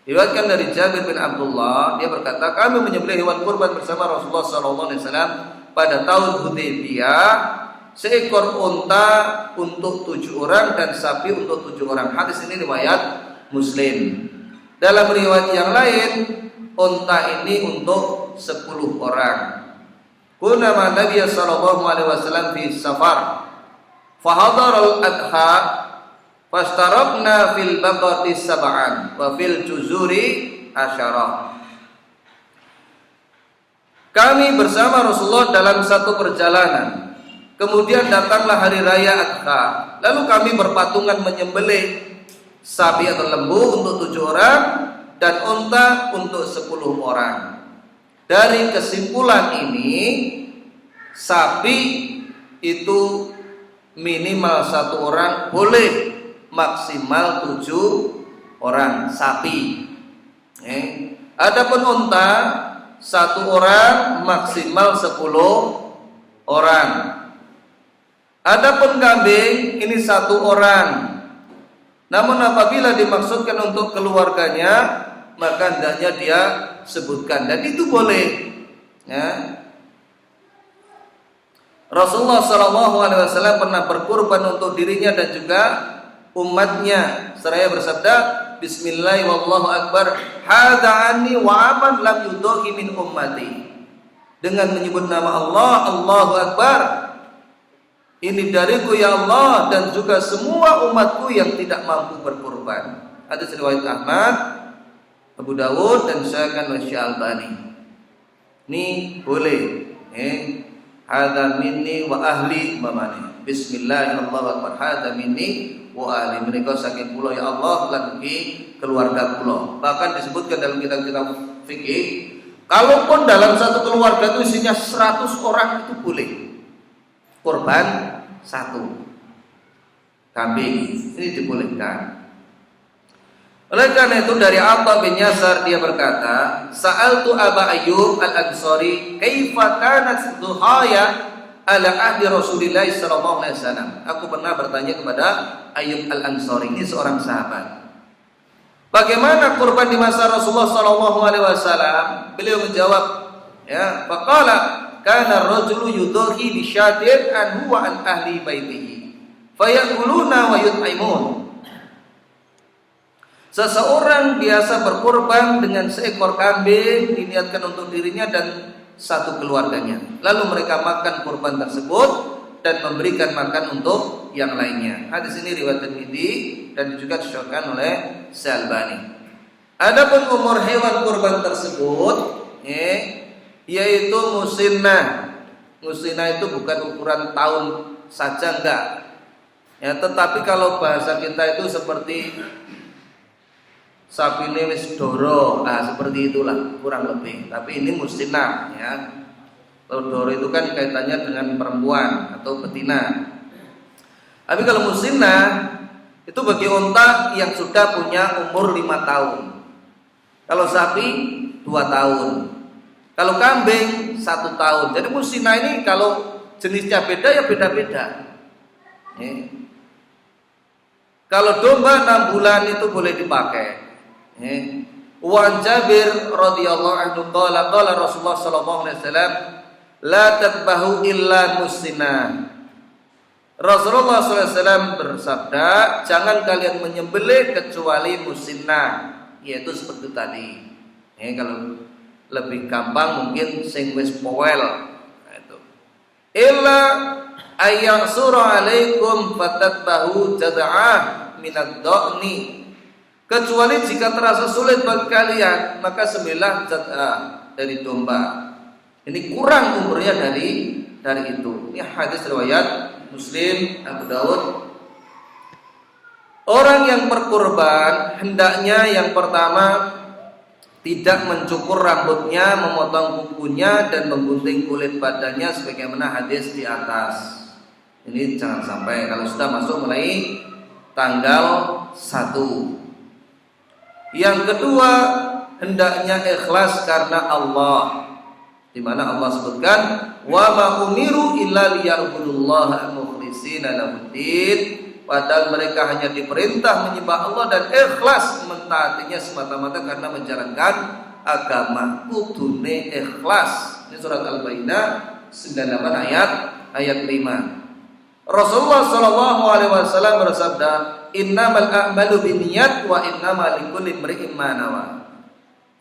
Diriwayatkan dari Jabir bin Abdullah, dia berkata, kami menyembelih hewan kurban bersama Rasulullah sallallahu alaihi wasallam pada tahun Hudaybiyah, seekor unta untuk 7 orang dan sapi untuk 7 orang. Hadis ini riwayat Muslim. Dalam riwayat yang lain, unta ini untuk 10 orang. Kunama Nabi sallallahu alaihi wasallam fi safar, fahadara al-adha, fastarabna fil baqati sab'an wa fil juzuri asyarah. Kami bersama Rasulullah dalam satu perjalanan. Kemudian datanglah hari raya Adha. Lalu kami berpatungan menyembelih sapi atau lembu untuk 7 orang dan unta untuk 10 orang. Dari kesimpulan ini, sapi itu minimal 1 orang boleh, maksimal 7 orang sapi. Adapun unta 1 orang maksimal 10 orang. Adapun kambing ini 1 orang. Namun apabila dimaksudkan untuk keluarganya, maka hendaknya dia sebutkan, dan itu boleh. Rasulullah SAW pernah berkurban untuk dirinya dan juga umatnya, seraya bersabda, Bismillah wallahu akbar, hadza anni wa aman lam yudahi min ummati. Dengan menyebut nama Allah, Allahu akbar, ini dariku ya Allah dan juga semua umatku yang tidak mampu berkurban. Hadis riwayat Ahmad, Abu Dawud dan disahihkan oleh Syai'bani. Ini boleh. Hadza minni wa ahli mamani. Bismillah Allahu akbar hadza minni wa ali menika saking kula ya Allah lan ugi keluarga kula. Bahkan disebutkan dalam kitab-kitab fikih, kalaupun dalam satu keluarga itu isinya 100 orang itu boleh korban satu kambing, ini dibolehkan. Oleh karena itu dari Atha bin Yasar dia berkata, Sa'altu Aba Ayyub Al-Ansari kaifa kanat duhaya ala ahdi Rasulillah sallallahu alaihi wasallam. Aku pernah bertanya kepada Ayyub Al-Ansari, ini seorang sahabat, bagaimana kurban di masa Rasulullah sallallahu alaihi wasallam? Beliau menjawab, ya, faqala kana ar-rajulu yudahi bi syatin an huwa an ahli baitihi fayakuluna wa yut'imun. Seseorang biasa berkorban dengan seekor kambing diniatkan untuk dirinya dan satu keluarganya. Lalu mereka makan kurban tersebut dan memberikan makan untuk yang lainnya. Hadis ini riwayat Tirmidzi dan juga disahihkan oleh Syalbani. Adapun umur hewan kurban tersebut, yaitu musinnah. Musinnah itu bukan ukuran tahun saja, enggak. Ya, tetapi kalau bahasa kita itu seperti sapi ini wis doro, seperti itulah kurang lebih. Tapi ini musinnah, ya. Kalau doro itu kan kaitannya dengan perempuan atau betina. Tapi kalau musinnah itu bagi unta yang sudah punya umur 5 tahun. Kalau sapi 2 tahun. Kalau kambing 1 tahun. Jadi musinnah ini kalau jenisnya beda ya beda-beda. Kalau domba 6 bulan itu boleh dipakai. Wa Jabir radhiyallahu anhu qala Rasulullah sallallahu alaihi wasallam la tadbahu illa musinnah. Rasulullah sallallahu alaihi wasallam bersabda, jangan kalian menyembelih kecuali musinnah, yaitu seperti tadi. Kalau lebih gampang mungkin sing wis powel. Nah, itu. Illa ayansura alaikum fatadbahu jad'ah minad dhani. Kecuali jika terasa sulit bagi kalian, maka sembelihlah jad'ah dari domba. Ini kurang umurnya dari itu. Ini hadis riwayat Muslim, Abu Daud. Orang yang berkurban hendaknya yang pertama tidak mencukur rambutnya, memotong kukunya dan menggunting kulit badannya sebagaimana hadis di atas. Ini jangan sampai kalau sudah masuk mulai tanggal 1. Yang kedua, hendaknya ikhlas karena Allah. Di mana Allah sebutkan, "Wa ma umiru illa liya'budullaha mukhlishina lahuddin." Padahal mereka hanya diperintah menyembah Allah dan ikhlas mentaatinya semata-mata karena menjalankan agama. Kudune ikhlas. Ini surat Al-Baqarah 98 ayat 5. Rasulullah sallallahu alaihi wasallam bersabda, "Innamal a'malu binniyat wa innamal likulli imri'in ma nawa."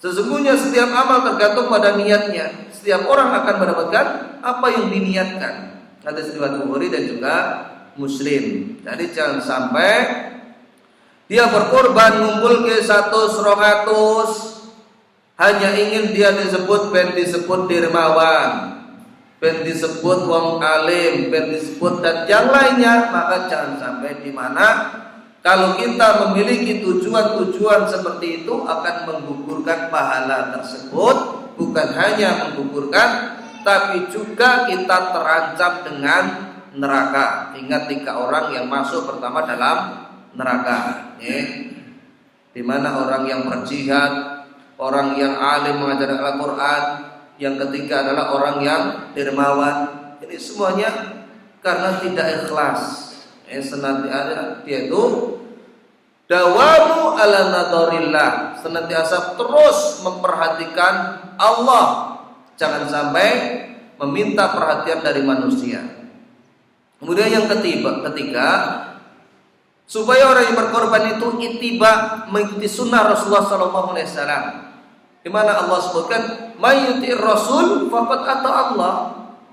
Sesungguhnya setiap amal tergantung pada niatnya. Setiap orang akan mendapatkan apa yang diniatkan. Hadis riwayat Bukhari dan juga Muslim. Jadi jangan sampai dia berkorban ngumpul ke 100-200 hanya ingin dia disebut dermawan, ben disebut wong alim, ben disebut dan yang lainnya. Maka jangan sampai di mana kalau kita memiliki tujuan-tujuan seperti itu akan menggugurkan pahala tersebut. Bukan hanya menggugurkan, tapi juga kita terancam dengan neraka. Ingat 3 orang yang masuk pertama dalam neraka, di mana orang yang berjihad, orang yang alim mengajarkan Al-Quran, yang ketiga adalah orang yang dermawan. Ini semuanya karena tidak ikhlas. Senantiasa dia itu dawamu ala nadarillah, senantiasa terus memperhatikan Allah, jangan sampai meminta perhatian dari manusia. Kemudian yang ketiga, supaya orang yang berkorban itu ittiba, mengikuti sunnah Rasulullah sallallahu alaihi wasallam. Di mana Allah sebutkan, "May yuti'ir rasul faqad ata Allah."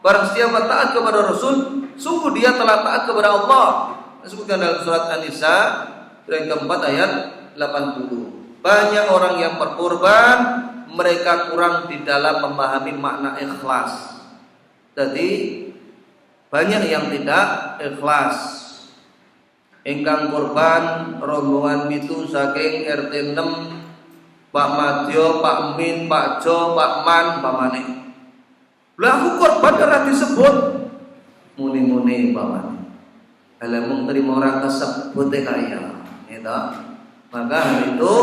Barang siapa taat kepada Rasul, sungguh dia telah taat kepada Allah. Disebutkan dalam surat An-Nisa ayat keempat ayat 80. Banyak orang yang berkorban, mereka kurang di dalam memahami makna ikhlas. Jadi Banyak yang tidak ikhlas. Ingkang kurban rombongan itu saking RT 6, Pak Madyo, Pak Min, Pak Jo, Pak Man, Pak Mane. Lah aku korban ora disebut. Muni-muni Pak Mane. Kalau mung terima orang tersebut kaya, gitu. Maka hal itu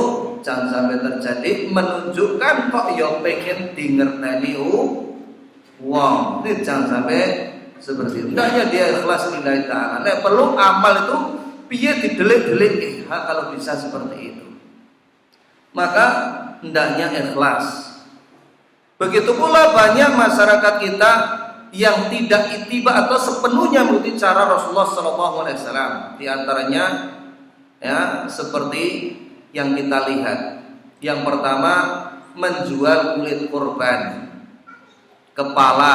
jangan sampai terjadi, menunjukkan kok yo pengen dingerteni wong. Ini jangan sampai seperti itu. Hendaknya dia ikhlas lillahi ta'ala. Nek perlu amal itu piye didelik-delik kalau bisa seperti itu. Maka hendaknya ikhlas. Begitu pula banyak masyarakat kita yang tidak ittiba atau sepenuhnya mengikuti cara Rasulullah SAW. Di antaranya ya seperti yang kita lihat. Yang pertama, menjual kulit kurban, kepala,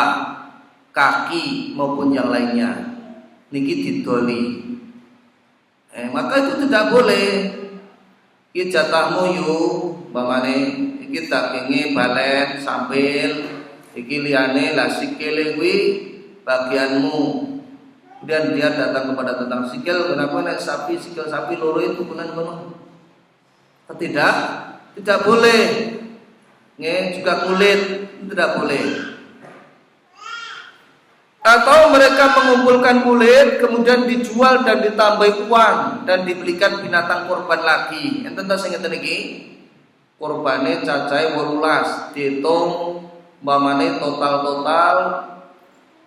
kaki maupun yang lainnya. Niki didoli. Maka itu tidak boleh. Iki jatahmu yuk, bapane iki daginge balen sampil, iki liyane lah sikile kuwi bagianmu. Kemudian dia datang kepada tentang sikil, kenapa nek sapi sikil sapi loro itu kunan kono? Tidak boleh. Juga kulit tidak boleh. Atau mereka mengumpulkan kulit kemudian dijual dan ditambahi uang dan dibelikan binatang korban lagi. Enten ta sing ngeten iki? Korbane cacahe 18, diitung umpamane total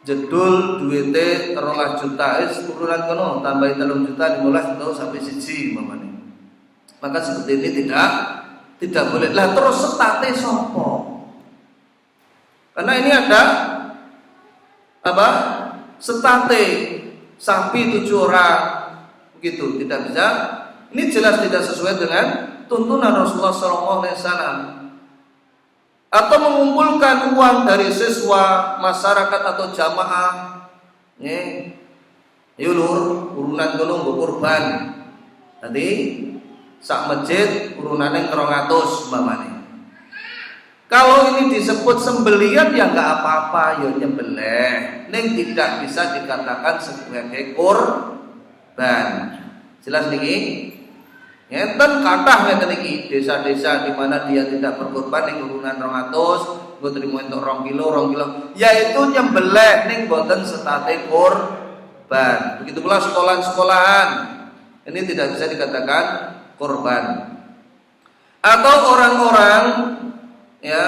jedul duwite 13 juta, urunan kono tambahi 3 juta 15 atau sampai 1 umpamane. Maka seperti ini tidak boleh. Lah terus setate sapa? Karena ini ada setate sapi 7 orang begitu, tidak bisa. Ini jelas tidak sesuai dengan tuntunan Rasulullah SAW. Atau mengumpulkan uang dari siswa, masyarakat atau jamaah, yulur urunan kono nggo kurban. Tadi sak masjid urunane 200 umpamane. Kalau ini disebut sembelian ya enggak apa-apa, ya nyembelih. Ning tidak bisa dikatakan sebagai kurban. Jelas niki? Ngeten kathah ngeten iki, desa-desa di mana dia tidak berkorban ning urunan 200, nggo trimo entuk 2 kilo. Yaitu nyembelih ning boten setate kurban. Begitu pula sekolahan. Ini tidak bisa dikatakan kurban. Atau orang-orang ya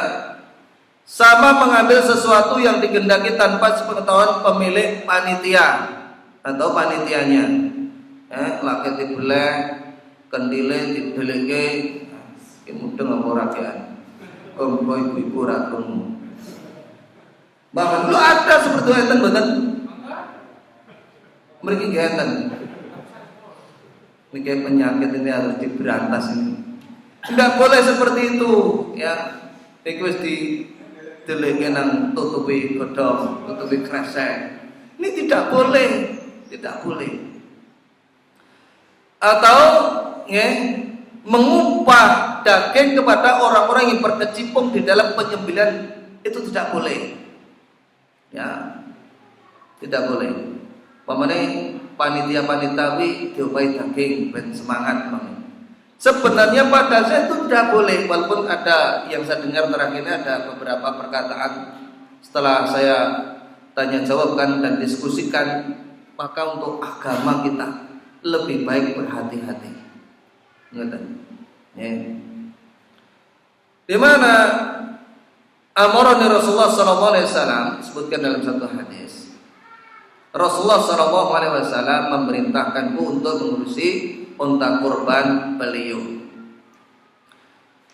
sama mengambil sesuatu yang digendaki tanpa sepengetahuan pemilik panitia atau panitianya. Laki dibeleh, kendile dideleke, mudeng apa ora kian. Ibu-ibu ora krungu. Bahkan lu ada seperti itu mboten? Mriki ngeten. Niki penyakit ini harus diberantas ini. Tidak boleh seperti itu, ya. Iku wis didelenge nang tutupi godhong, tutupi kresek. Ini tidak boleh. Atau mengupah daging kepada orang-orang yang berkecimpung di dalam penyembelihan, itu tidak boleh. Ya. Tidak boleh. Pamane panitia-panitia diopahi daging ben semangat banget. Sebenarnya pada saya itu tidak boleh, walaupun ada yang saya dengar terakhir ini ada beberapa perkataan setelah saya tanya jawabkan dan diskusikan, maka untuk agama kita lebih baik berhati-hati. Di mana amarani Rasulullah SAW disebutkan dalam satu hadis. Rasulullah SAW memerintahkanku untuk mengurusi unta kurban beliau.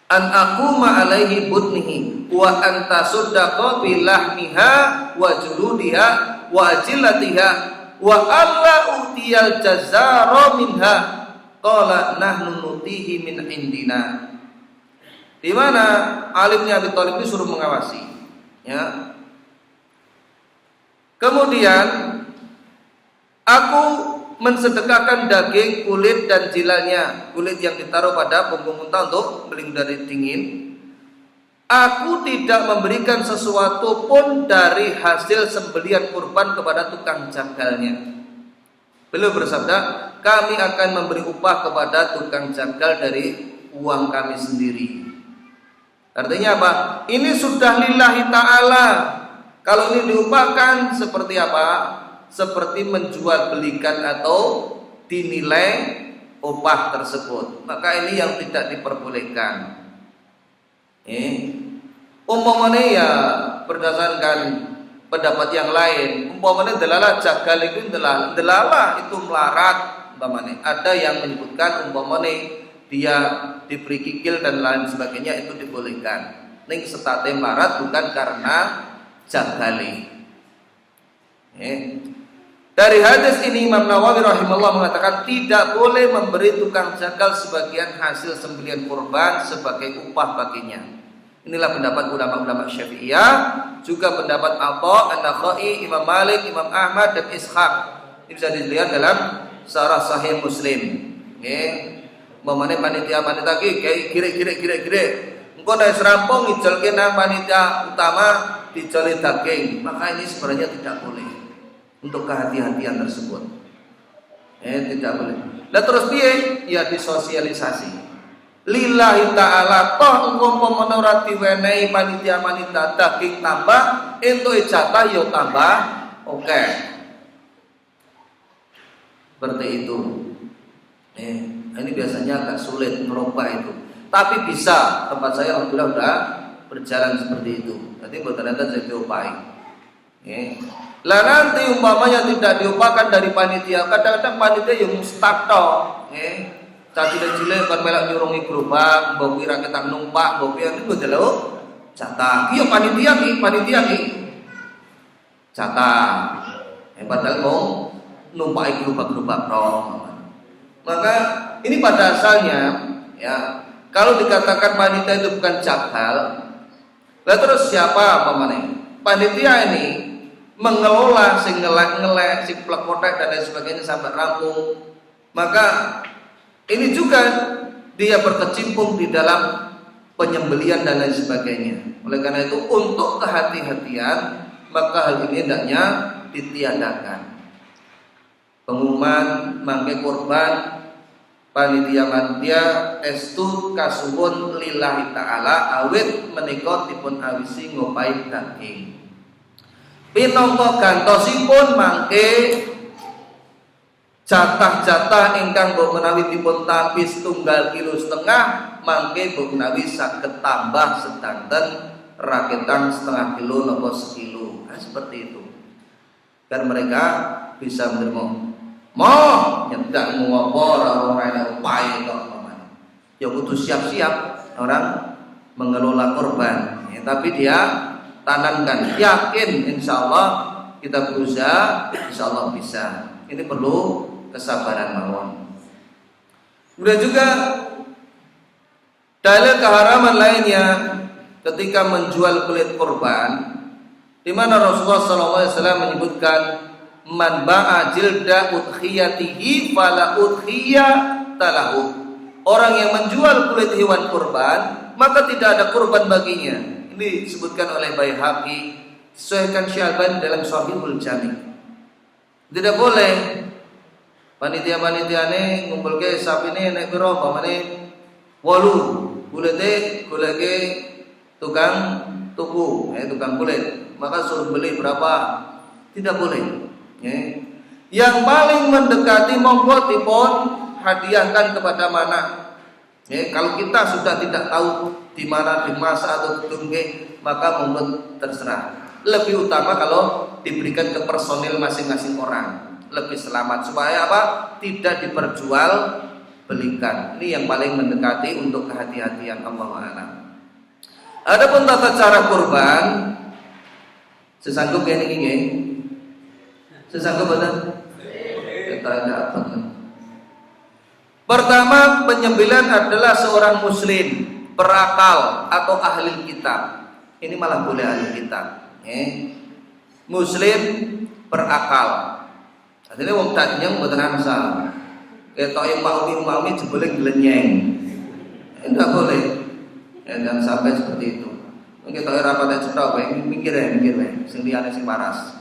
An aku ma'alaihi butnihi wa anta suddaqa bilahmiha wa juludiha wa ajillatiha wa alla utiyal jazara minha qala nahnu nutihi min indina. Di mana Ali bin Abi Thalib disuruh mengawasi, ya. Kemudian aku mensedekahkan daging, kulit dan jilalnya, kulit yang ditaruh pada punggung unta untuk melindungi dari dingin. Aku tidak memberikan sesuatu pun dari hasil sembelian kurban kepada tukang jagalnya. Beliau bersabda, kami akan memberi upah kepada tukang jagal dari uang kami sendiri. Artinya apa? Ini sudah lillahi ta'ala. Kalau ini diupahkan seperti apa? Seperti menjual belikan atau dinilai upah tersebut. Maka ini yang tidak diperbolehkan. Umpamanya ya berdasarkan pendapat yang lain, umpamanya delalah jagal itu delalah itu melarat umpamanya. Ada yang menyebutkan umpamanya dia diberi kikil dan lain sebagainya itu dibolehkan. Ning setate melarat bukan karena jagali. Dari hadis ini Imam Nawawi rahimahullah mengatakan tidak boleh memberi tukang jagal sebagian hasil sembelian kurban sebagai upah baginya. Inilah pendapat ulama-ulama Syafi'iyah, juga pendapat Atha, An-Nakhai, Imam Malik, Imam Ahmad dan Ishaq. Ini bisa dilihat dalam Syarah Sahih Muslim. Memane panitia ki kira-kira. Engko nek serampung ngijelke nang panitia utama dijoli daging, maka ini sebenarnya tidak boleh. Untuk kehati-hatian tersebut. Tidak boleh. Lah terus piye? Ya disosialisasi. Lillahi ta'ala toh umpama ora diwenehi panitia daging tambah entuk jatah yo tambah oke. Seperti itu. Ini biasanya agak sulit merubah itu. Tapi bisa, tempat saya alhamdulillah sudah berjalan seperti itu. Jadi ternyata saya diopahi. Lah nanti umpamanya tidak diupakan dari panitia, kadang-kadang panitia yang mustaqto, cilik-cilik kan melak nyurungi gerobak, mbok kira ketang numpak, mbok piye niku delok jatah. Iya panitia ki. Jatah. Padahal mau numpaki gerobak-gerobak tok. Maka ini pada asalnya ya, kalau dikatakan panitia itu bukan jagal, lah terus siapa pamane? Panitia ini mengelola sing ngelek, sing plek-potek dan lain sebagainya sampai rampung. Maka ini juga dia berkecimpung di dalam penyembelian dan lain sebagainya. Oleh karena itu untuk kehati-hatian maka hal ini hendaknya ditiadakan. Pengumuman mangke kurban panitia estu kasuwun lillahi ta'ala awit menika dipun awisi ngopahi daging. Pinangka gantosipun mangke jatah-jatah ingkang mbok menawi dipun tampi 1,5 kilo mangke mbok menawi saged tambah sedanten raketan 1/2 kilo napa sekilo. Nah, seperti itu. Biar mereka bisa menerima. Mau nyedak ngopo ora ana upaya kok paman. Ya kudu siap-siap orang mengelola korban. Tapi dia tanamkan yakin insyaallah kita berusaha insyaallah bisa. Ini perlu kesabaran mawon. Kemudian juga dalil keharaman lainnya ketika menjual kulit korban, di mana Rasulullah SAW menyebutkan man ba'a jilda udhiyatihi fala udhiya talahu. Orang yang menjual kulit hewan kurban maka tidak ada kurban baginya. Ini disebutkan oleh Baihaqi, disahihkan Syalbani dalam Shahihul Jami'. Tidak boleh panitia-panitiane ngumpulke sapine nek pira pamane 8 kulite tukang tuku tukang kulit maka suruh beli berapa, tidak boleh. Yang paling mendekati monggo dipun hadiahkan kepada mana. Kalau kita sudah tidak tahu di mana dimasak atau ditunggu maka monggo terserah. Lebih utama kalau diberikan ke personil masing-masing orang, lebih selamat supaya apa? Tidak diperjual belikan. Ini yang paling mendekati untuk kehati-hatian Allahu a'lam. Adapun tata cara kurban sesanggup kene iki nggih. Sesanggup betul? Kita ada apa? Pertama, penyembelihan adalah seorang muslim berakal atau ahli kitab. Ini malah boleh ahli kitab. Muslim berakal. Artinya wong tanyang mboten masalah. Ketoke makmum jebule glenyeng. Enggak boleh. Jangan sampai seperti itu. Kita ora patek cetok wae, mikir wae, sing liyane sing waras.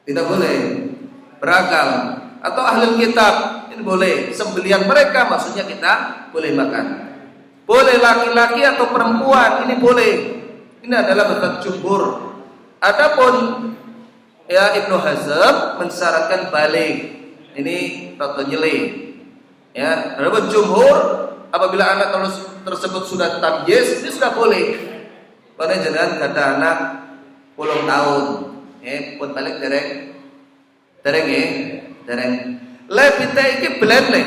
Tidak boleh berakal. Atau ahli kitab ini boleh, sembelian mereka maksudnya kita boleh makan. Boleh laki-laki atau perempuan ini boleh. Ini adalah pendapat jumhur. Adapun ya Ibnu Hazm mensyaratkan balik. Ini rada nyele. Ya, adapun jumhur apabila anak tersebut sudah tamyiz, ini sudah boleh. Karena jangan ada anak 10 tahun, pun balik dereng, lebih iki belele.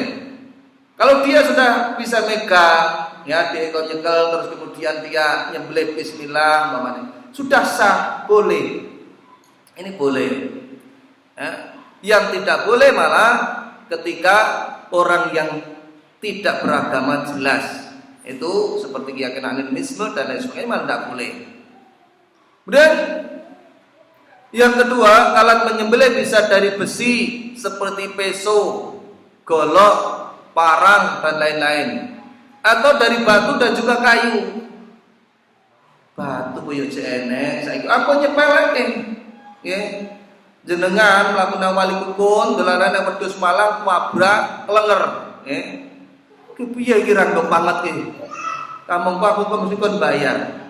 Kalau dia sudah bisa megang, ya dia nyekel terus kemudian dia nyembelih Bismillah, mamanya sudah sah, boleh. Ini boleh. Ya. Yang tidak boleh malah ketika orang yang tidak beragama jelas. Itu seperti keyakinan animisme dan lain sebagainya malah tidak boleh. Kemudian yang kedua, alat menyembelih bisa dari besi seperti peso, golok, parang dan lain-lain, atau dari batu dan juga kayu. Batu yo enek, saiki aku nyepeleke. Nggih. Jenengan mlakukan wali kukun dolanan nang wedhus Malang wabrak klenger, nggih. Kepiye kira ndok banget iki? Kamu aku mesti kon bayar.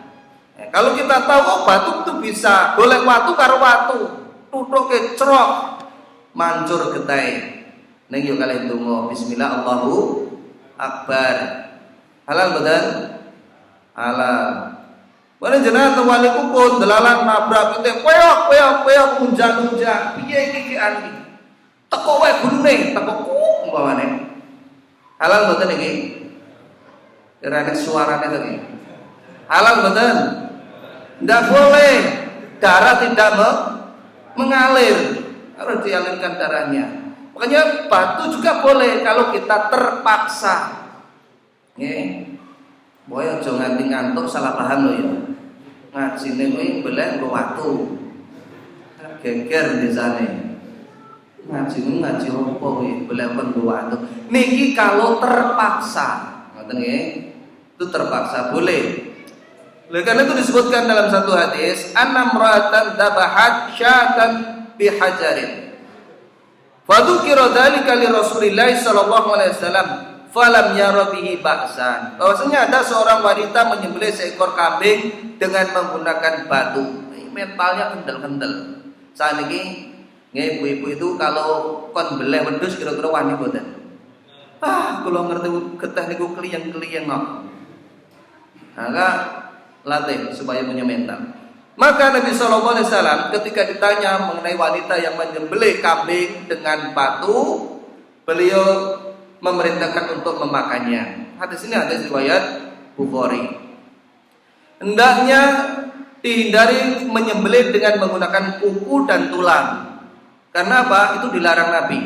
Kalau kita tahu oh batu itu bisa golek watu karo watu, tutuke crok, mancur getahe. Ning yo kalih donga bismillah Allahu akbar. Halal mboten? Halal. Wala jenengan teng wali kukun delalan nabrak ente koyok unjang piye iki iki teko wae gulune teko umpamane. Halal mboten iki? Kira nek suarane tadi. Halal mboten? Ndak boleh. Darah tidak mengalir. Harus dialirkan darahnya. Makanya batu juga boleh kalau kita terpaksa. Nggih. Boy aja nganti ngantuk salah paham lho ya. Ngajine kuwi beleh nggo watu. Geger desane. Ngaji opo kuwi beleh nggo watu. Niki kalau terpaksa. Ngoten nggih. Itu terpaksa boleh. Oleh karena itu disebutkan dalam satu hadis, annamratan dabahat syatan bihajarin. Fadzukira dzalika li Rasulillah sallallahu alaihi wasallam, falam yara bihi ba'san. Bahwasanya ada seorang wanita menyembelih seekor kambing dengan menggunakan batu. Mentalnya kendel-kendel. Saniki nggih ibu-ibu itu kalau kon beleh wedhus kira-kira wani mboten? Kula ngerti getah niku kliyeng-kliyeng kok. Maka latih supaya punya mental. Maka Nabi sallallahu alaihi wasallam ketika ditanya mengenai wanita yang menyembelih kambing dengan batu, beliau memerintahkan untuk memakannya. Hadis ini hadis riwayat Bukhari. Hendaknya dihindari menyembelih dengan menggunakan kuku dan tulang. Karena apa? Itu dilarang Nabi.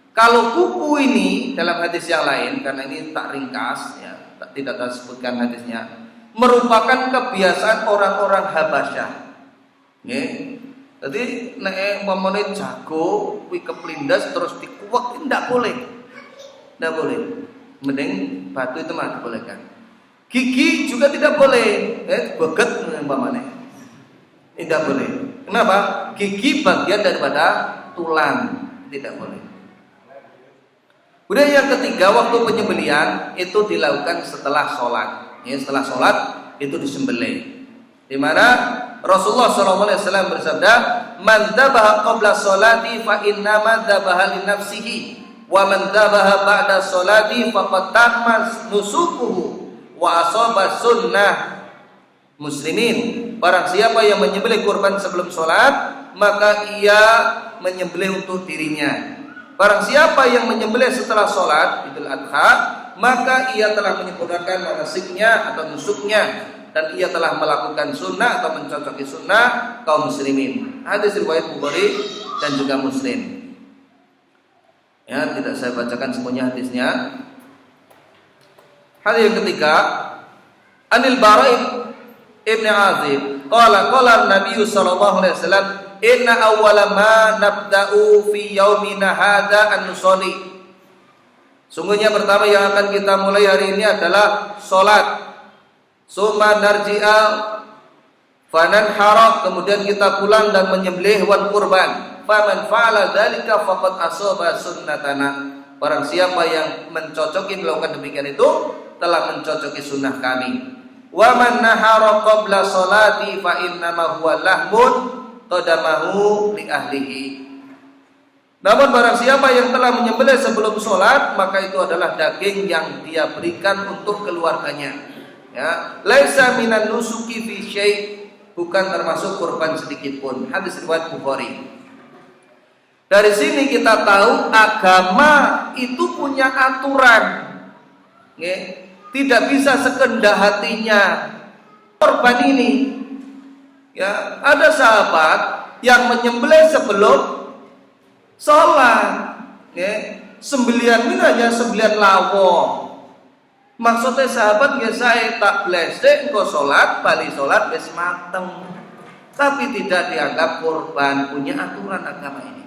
Kalau kuku ini dalam hadis yang lain, karena ini tak ringkas, ya, tidak disebutkan hadisnya, merupakan kebiasaan orang-orang Habasyah. Nggih. Jadi nek umpamane jago kuwi keplindas terus dikuwek ndak boleh. Ndak boleh. Mending batu itu mah dibolehkan. Gigi juga tidak boleh. Beget umpamane. Tidak boleh. Kenapa? Gigi bagian daripada tulang. Tidak boleh. Kemudian yang ketiga, waktu penyembelihan itu dilakukan setelah sholat. Ya, setelah sholat itu disembelih. Di mana Rasulullah SAW bersabda, "Man dzabaha qabla sholati fa inna ma dzabaha li nafsihi, wa man dzabaha ba'da sholati faqad tamma nusukuhu wa asaba sunnah muslimin." Barang siapa yang menyembelih kurban sebelum sholat, maka ia menyembelih untuk dirinya. Barang siapa yang menyembelih setelah sholat Idul Adha, maka ia telah menyempurnakan manasiknya atau nusuknya, dan ia telah melakukan sunnah atau mencocoki sunnah kaum muslimin. Hadis riwayat Bukhari dan juga Muslim. Ya, tidak saya bacakan semuanya hadisnya. Hal yang ketiga, Anil Bara' ibn Azib qala Nabi sallallahu alaihi wasallam, inna awwala ma nabda'u fi yaumina hadza an-nusalli. Sungguhnya pertama yang akan kita mulai hari ini adalah sholat. Summa narji'a fananhara, kemudian kita pulang dan menyembelih hewan kurban. Faman fa'ala dzalika faqad asaba sunnatana. Barang siapa yang mencocoki melakukan demikian itu telah mencocoki sunnah kami. Wa man nahara qabla sholati fa innama huwa lahmun qadamahu li ahlihi. Namun barang siapa yang telah menyembelih sebelum sholat, maka itu adalah daging yang dia berikan untuk keluarganya. Ya, laisa minan nusuki fi syai', bukan termasuk kurban sedikit pun. Hadis riwayat Bukhari. Dari sini kita tahu agama itu punya aturan. Ya, tidak bisa sekehendak hatinya korban ini. Ya, ada sahabat yang menyembelih sebelum sholat. Ya, sembelihan ini hanya sembelihan lawo. Maksudnya sahabat ya saya tak blesek engkau sholat, balik sholat wis mateng. Tapi tidak dianggap korban, punya aturan agama ini.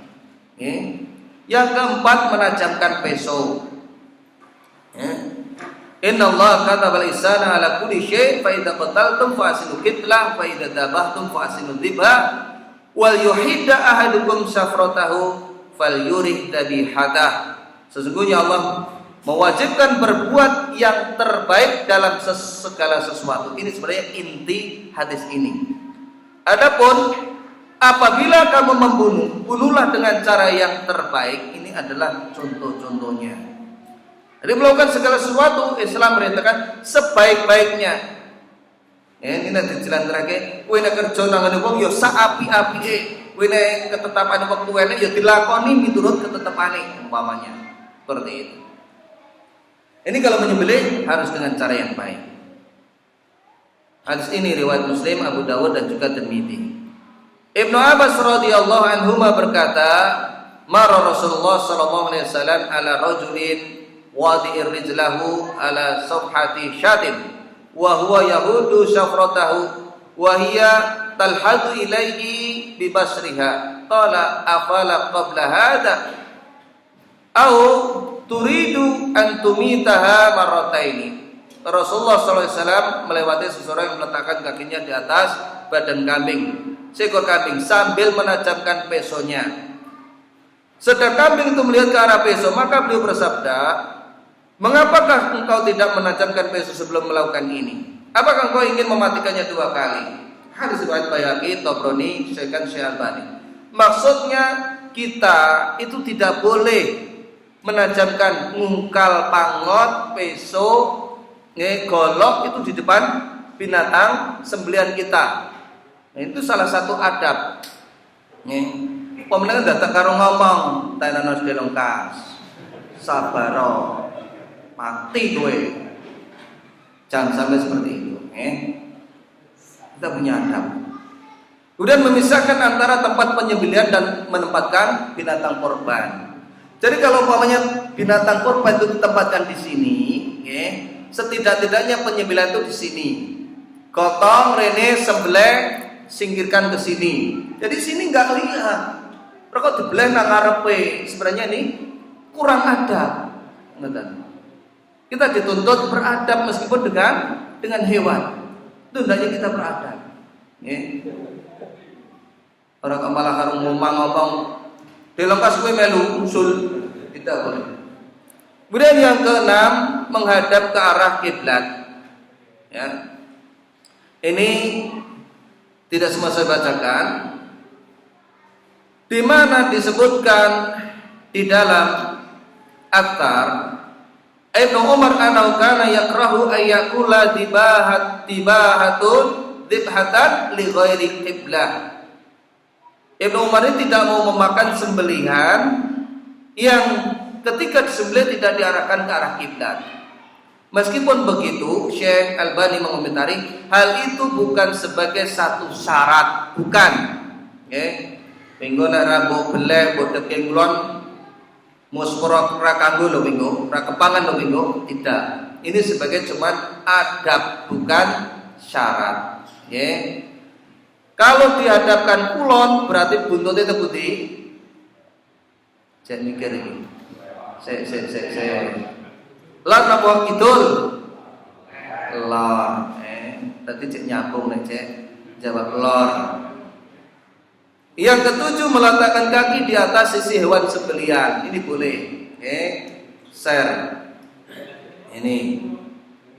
Yang keempat, menajamkan peso. Inna Allah katabal ihsana ala kulli syai' fa idza qataltum fa asinu qitlah fa idza dabahtum fa asinu dzibha wal yuhidda ahadukum syafratahu falyurih dabihatah. Sesungguhnya Allah mewajibkan berbuat yang terbaik dalam segala sesuatu. Ini sebenarnya inti hadis ini. Adapun apabila kamu membunuh, bunuhlah dengan cara yang terbaik. Ini adalah contoh-contohnya. Jadi melakukan segala sesuatu Islam merintahkan sebaik-baiknya. Ini nanti jalan terakhir. Kowe nek kerja nang ngene wong ya sak api-apike. Kowe nek ketetapan wektu enek ya dilakoni miturut ketetepane umpamanya. Seperti itu. Ini kalau menyembelih harus dengan cara yang baik. Hadis ini riwayat Muslim, Abu Dawud dan juga Tirmidzi. Ibnu Abbas radhiyallahu anhu berkata, "Mara Rasulullah sallallahu alaihi wasallam ala rajulin wadi'ir rijlahu ala safhati syatin wa huwa yahudu syafratahu wa hiya talhadu ilaihi bi basriha. Qala afala qabla hadha au turidu an tumitaha marrataini." Rasulullah SAW melewati seseorang yang meletakkan kakinya di atas badan kambing, seekor kambing, sambil menajamkan pesonya. Sedang kambing itu melihat ke arah peso, maka beliau bersabda, "Mengapakah engkau tidak menajamkan peso sebelum melakukan ini? Apakah engkau ingin mematikannya 2 kali?" Hadis riwayat Baihaqi, Tabrani, Syekhan Syalbani. Maksudnya kita itu tidak boleh menajamkan ngungkal pangot, peso, golok itu di depan binatang sembelihan kita. Nah, itu salah satu adab. Pemenang datang karo ngomong, "Tenanos delongkas, sabaro, mati kowe." Jangan sampai seperti itu. Kita punya adab. Kemudian memisahkan antara tempat penyembelihan dan menempatkan binatang korban. Jadi kalau umpamanya binatang korban itu ditempatkan di sini, setidak-tidaknya penyembelihan itu di sini. Gotong, rene, sembelih, singkirkan ke sini. Jadi sini nggak lihat. Rokok dibeleh nang ngarepe. Sebenarnya ini kurang adab. Kita dituntut beradab meskipun dengan hewan. Itu hendaknya kita beradab. Orang malah harus ngomong, "Delongkas kowe melu usul." Tidak boleh. Kemudian yang keenam, menghadap ke arah kiblat. Ya. Ini tidak semua saya bacakan. Di mana disebutkan di dalam Athar, Ibnu Umar anau kana yakrahu ayyakula dibahatun dibhatan li ghairi qiblah. Ibnu Umar ini tidak mau memakan sembelihan yang ketika disembelih tidak diarahkan ke arah kiblat. Meskipun begitu, Syekh Albani mengomentari hal itu bukan sebagai satu syarat, bukan. Minggu nek rambut beleh bodhe kenglon musporo ra kanggo lho minggu, ra kepangan lho minggu, tidak. Ini sebagai cuman adab, bukan syarat. Kalau dihadapkan kulon berarti buntutnya itu putih. Saya mikir ini. Saya. Lan apa kidul? Lan. Berarti cek nyambung nih cek jawab lor. Yang ketujuh, meletakkan kaki di atas sisi hewan sembelihan. Ini boleh. Share. Ini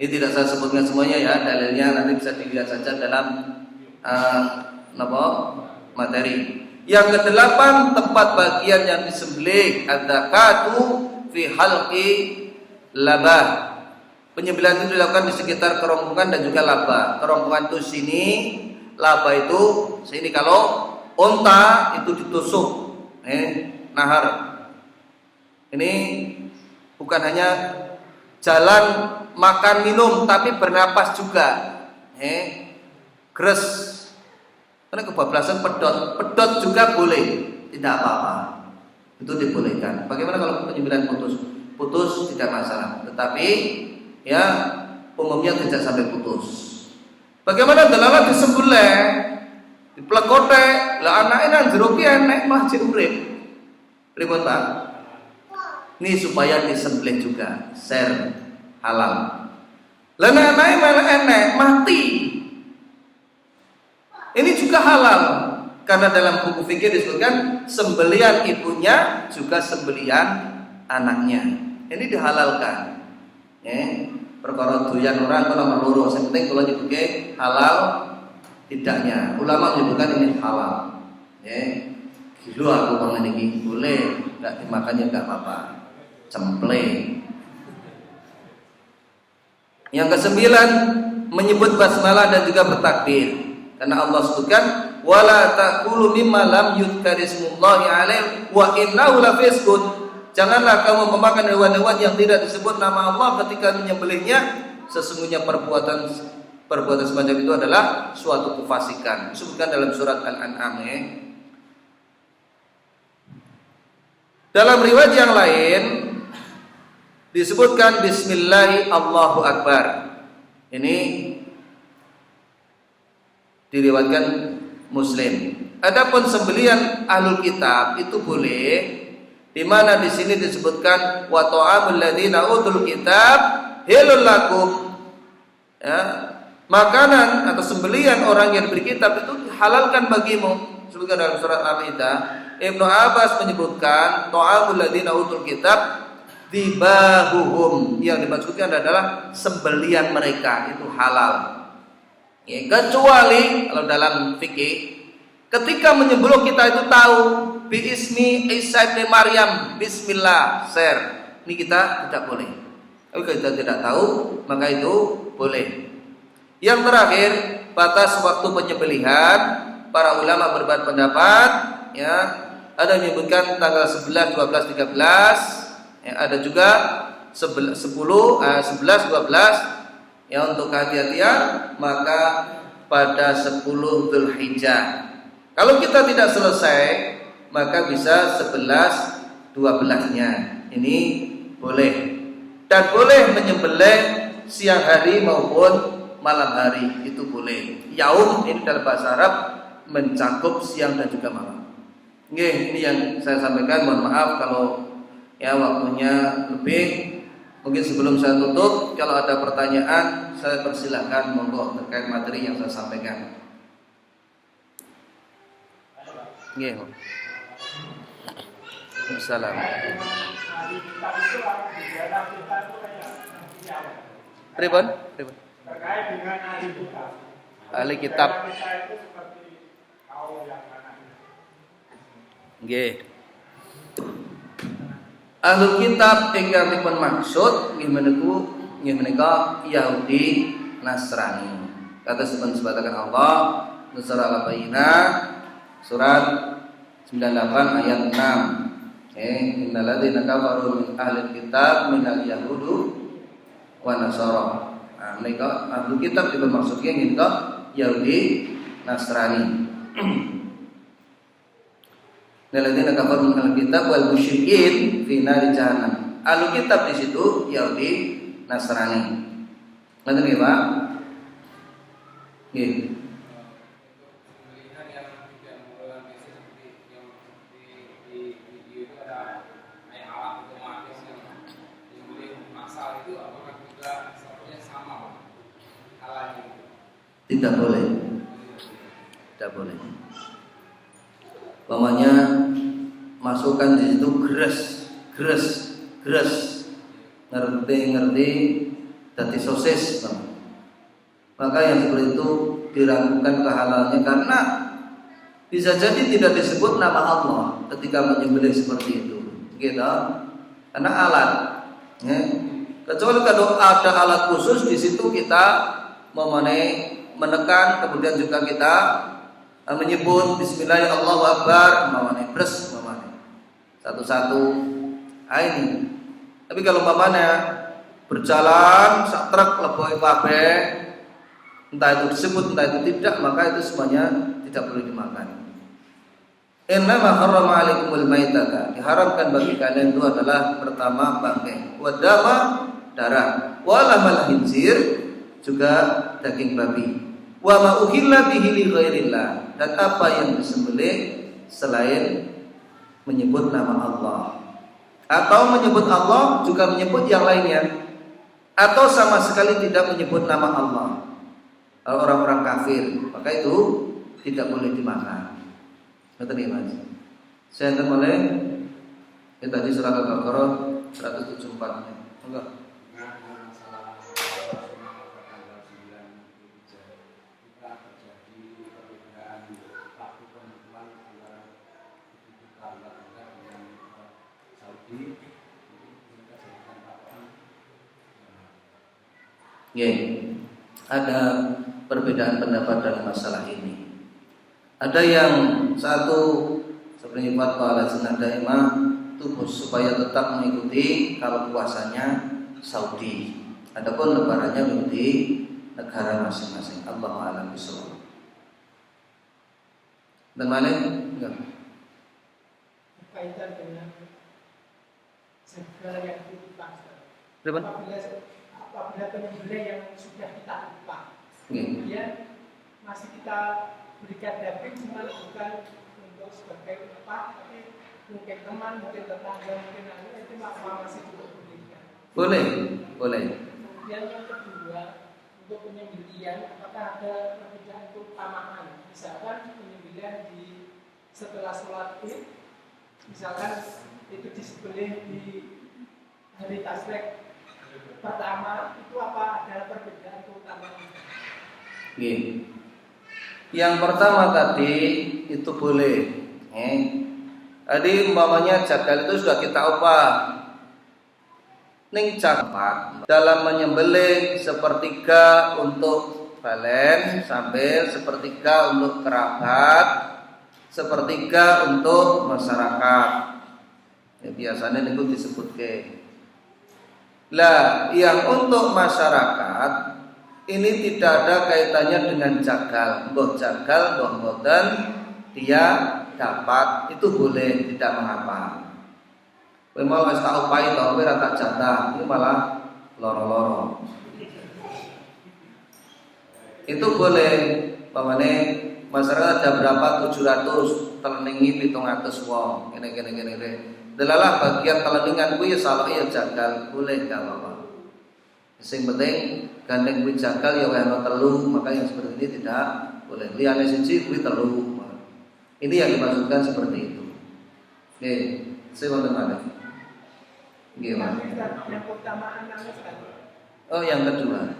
tidak saya sebutkan semuanya ya. Dalilnya nanti bisa dilihat saja dalam materi. Yang kedelapan, tempat bagian yang disembelih adzakatu fi halqi labah. Penyembelihan itu dilakukan di sekitar kerongkongan dan juga laba. Kerongkongan itu sini, laba itu sini. Kalau unta itu ditusuk, nahar. Ini bukan hanya jalan makan minum, tapi bernapas juga. Gres. Karena kebablasan pedot juga boleh, tidak apa-apa. Itu dibolehkan. Bagaimana kalau penyembelihan putus? Putus tidak masalah. Tetapi ya umumnya tidak sampai putus. Bagaimana dalalah disembelih? Diplekote, lah anake nang jero ki enek mah jek urip. Pripun, Pak? Ini supaya disembelih juga, share halal. Lah nek anake melek enek mati. Ini juga halal karena dalam buku fikih disebutkan sembelihan ibunya juga sembelihan anaknya. Ini dihalalkan. Perkara doyan orang kalau meluru, yang penting kalau nyebutke halal tidaknya. Ulama menyebutkan ini halal. Gila aku bang ini boleh, nggak dimakannya nggak apa-apa. Cemple. Yang kesembilan, menyebut basmalah dan juga bertakbir. Karena Allah sebutkan wala taqulu mimma lam yudkarismullahi alaihi wa innahu lafisqun. Janganlah kamu memakan hewan-hewan yang tidak disebut nama Allah ketika menyembelihnya. Sesungguhnya perbuatan semacam itu adalah suatu kefasikan. Disebutkan dalam surat Al-An'am. Dalam riwayat yang lain disebutkan Bismillahi Allahu Akbar. Ini diriwayatkan Muslim. Adapun sembelihan ahlul kitab itu boleh, di mana di sini disebutkan wa ta'amul ladzina utul kitab halal lakum. Ya, makanan atau sembelihan orang yang diberi kitab itu dihalalkan bagimu. Disebutkan dalam surat Al-Maidah. Ibnu Abbas menyebutkan ta'amul ladzina utul kitab dibahuhum, yang dimaksudkan adalah sembelihan mereka itu halal. Ya, kecuali kalau dalam fikih ketika menyembelih kita itu tahu biismi Isa bin Maryam bismillah share, ini kita tidak boleh. Tapi kalau kita tidak tahu maka itu boleh. Yang terakhir, batas waktu penyembelihan. Para ulama berbeda pendapat, ya. Ada yang menyebutkan tanggal 11, 12, 13, ya, ada juga 10, 11, 12. Ya, untuk kehati-hatian maka pada 10 Dzulhijjah. Kalau kita tidak selesai maka bisa 11, 12-nya. Ini boleh. Dan boleh menyembelih siang hari maupun malam hari, itu boleh. Yaum ini dalam bahasa Arab mencakup siang dan juga malam. Ini yang saya sampaikan. Mohon maaf kalau ya waktunya lebih. Mungkin sebelum saya tutup, kalau ada pertanyaan saya persilahkan monggo terkait materi yang saya sampaikan. Nggih. Wassalam. Pripun? Terkait dengan ahli kitab. Ahli kitab. Nggih. Ahlul kitab ingkang dipun maksud nggih menika Yahudi Nasrani. Kata sebatakan Allah Surah Al-Bayyinah surat 98 ayat 6. Innal ladzina kafaru min ahlil kitab minal yahudu wa nasara. Nah, menika ahlul kitab dipun maksudke nggih Yahudi Nasrani. Alladzina kafaru minal kitab wal musyrikin fi nari jahannam. Ahlul kitab di situ Yahudi Nasrani. Ngoten nggih, Pak? Nggih. Tidak boleh. Tidak boleh. Umpamanya masukkan di situ gres, ngerti dadi sosis, maka yang seperti itu diragukan kehalalannya karena bisa jadi tidak disebut nama Allah ketika menyembelih seperti itu, gitu. Karena alat, ya. Kecuali kalau ada alat khusus di situ kita menekan, kemudian juga kita menyebut Bismillah Allahu Akbar, pres, satu-satu, ini. Tapi kalau berjalan sak truk leboi kabeh, entah itu disebut entah itu tidak, maka itu semuanya tidak boleh dimakan. Innama harrama 'alaikumul maitata, diharamkan bagi kalian itu adalah pertama bangkai, wa dama, darah, wa lahmal khinzir, juga daging babi, wa ma uhilla bihi li ghairillah, dan apa yang disembelih selain menyebut nama Allah, atau menyebut Allah juga menyebut yang lainnya, atau sama sekali tidak menyebut nama Allah. Kalau orang-orang kafir, maka itu tidak boleh dimakan. Betul ya Mas? Saya mulai. Kita tadi surah Al-Baqarah 174. Enggak. Ada perbedaan pendapat dalam masalah ini. Ada yang satu seperti fatwa Lajnah Daimah itu supaya tetap mengikuti kalau puasanya Saudi. Adapun lebarannya mengikuti negara masing-masing. Allahu a'lam bishawab. Dan mana? Enggak. Kaitan dengan segala yang dipaksa. Apabila penyembelih yang sudah kita lupa, kemudian masih kita berikan daging, cuma bukan untuk sebagai apa, tapi mungkin teman, mungkin tetangga, mungkin anak, itu masih juga berikan. Boleh. Kemudian yang kedua, untuk penyembelihan, apakah ada perbedaan keutamaan? Misalkan penyembelihan setelah sholat Id, misalkan itu disembelih di hari Tasyrik pertama, itu apa ada perbedaan keutamaan? Yang pertama tadi itu boleh. Tadi umpamanya jagal itu sudah kita ubah. Ning capat dalam menyembelih sepertiga untuk balen, sambil sepertiga untuk kerabat, sepertiga untuk masyarakat. Biasanya itu disebut ke. Lah, yang untuk masyarakat ini tidak ada kaitannya dengan jagal. Mbok jagal, mbok mboten, dia dapat, itu boleh, tidak mengapa. Memang wis tak upahi to, kowe ra tak jatah, ini malah loro-loro. Itu boleh. Pamane masyarakat ada berapa 700, teleningi 700 wong. Gini. Delalah bagian teleningan kuwi ya salah ya jagal, boleh enggak apa-apa. Sing penting gandeng kuwi jagal ya wae ana telu, maka yang seperti ini tidak boleh. Liyane siji kuwi telu. Ini yang dimaksudkan seperti itu. Nggih, sing wonten malih. Nggih, Mas. Yang keutamaan yang kedua.